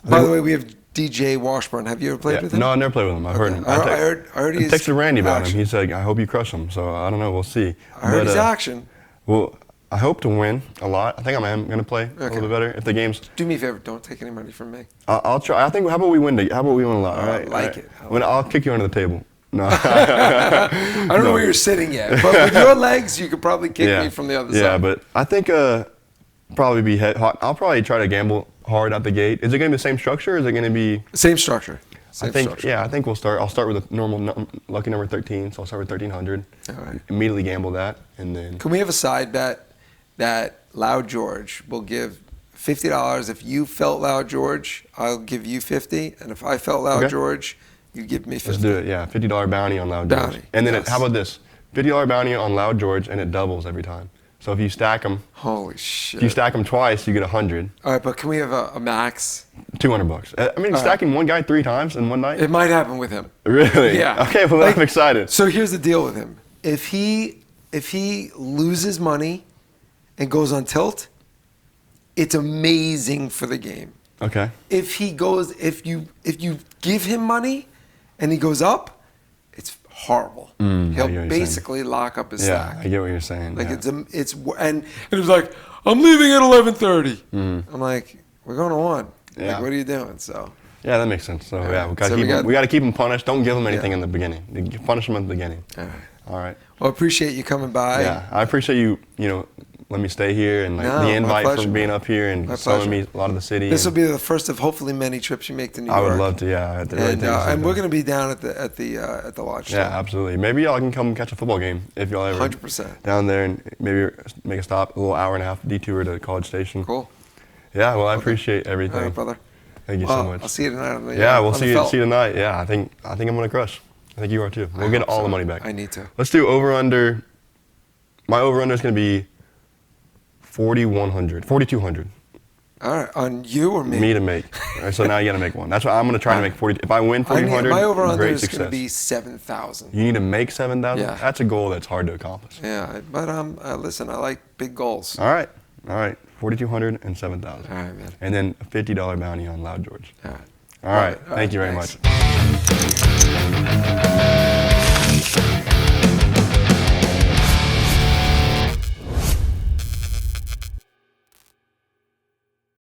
By the way, we have DJ Washburn. Have you ever played with him? No, I never played with him. I've heard him. I heard I he's texted Randy about him. action. He said, I hope you crush him. So I don't know. We'll see. I heard he's action. Well, I hope to win a lot. I think I am going to play a little bit better. If the game's, Do me a favor. Don't take any money from me. I'll try. I think. How about we win? How about we win a lot? All right. I like all right. it. Well, I'll kick you under the table. No. I don't know where you're sitting yet, but with your legs, you could probably kick me from the other side. Yeah, but I think probably be hot. I'll probably try to gamble hard out the gate. Is it going to be the same structure? Or is it going to be? Same structure. I think. Yeah, I think we'll start. I'll start with a normal lucky number 13. So I'll start with 1300. All right. Immediately gamble that, and then. Can we have a side bet that Loud George will give $50 if you felt Loud George? I'll give you 50, and if I felt Loud Okay. George, you give me 50. Let's do it. Yeah, $50 bounty on Loud George. Bounty, And then yes. how about this? $50 bounty on Loud George, and it doubles every time. So if you stack them, Holy shit! if you stack them twice, you get 100. All right, but can we have a max? $200. I mean, stacking one guy 3 times in one night. It might happen with him. Really? Yeah. Okay. Well, I'm excited. So here's the deal with him. If he loses money and goes on tilt, it's amazing for the game. Okay. If you give him money and he goes up, it's horrible. I He'll get what you're basically lock up his Yeah, stack. I get what you're saying. Like yeah. it's and he was like, I'm leaving at 11:30. I'm like, we're going to 1. Yeah. Like, what are you doing? So Yeah, that makes sense. So yeah, we So we got to keep him punished. Don't give him anything Yeah. in the beginning. Punish him at the beginning. all right. All right. Well, I appreciate you coming by. Yeah, I appreciate you. Let me stay here and No, the my invite pleasure, for being man. up here and My showing pleasure. me a lot of the city. This will and be the first of hopefully many trips you make to New York. I would love to. Yeah, I really think so. And we're going to be down at the lodge. Yeah, absolutely. Maybe y'all can come catch a football game if y'all ever 100%. down there and maybe make a stop, a little hour and a half detour to College Station. Cool. Yeah, well, I appreciate everything. All right, brother. Thank you Well, so much. I'll see you tonight. Yeah, we'll on the see you felt. tonight. Yeah, I think I'm gonna crush. I think you are too. We'll get hope all so. the money back. I need to. Let's do over under. My over under is gonna be 4,200. All right, on you or me? Me to make. All right, so now you gotta make one. That's what I'm gonna try to make 40. If I win 4,200, my over under great is success. going to be 7,000. You need to make 7,000. Yeah. That's a goal that's hard to accomplish. Yeah, but listen, I like big goals. All right. 4,200 and 7,000. All right, man. And then a $50 bounty on Loud George. All right. All right. All Thank you very thanks. much.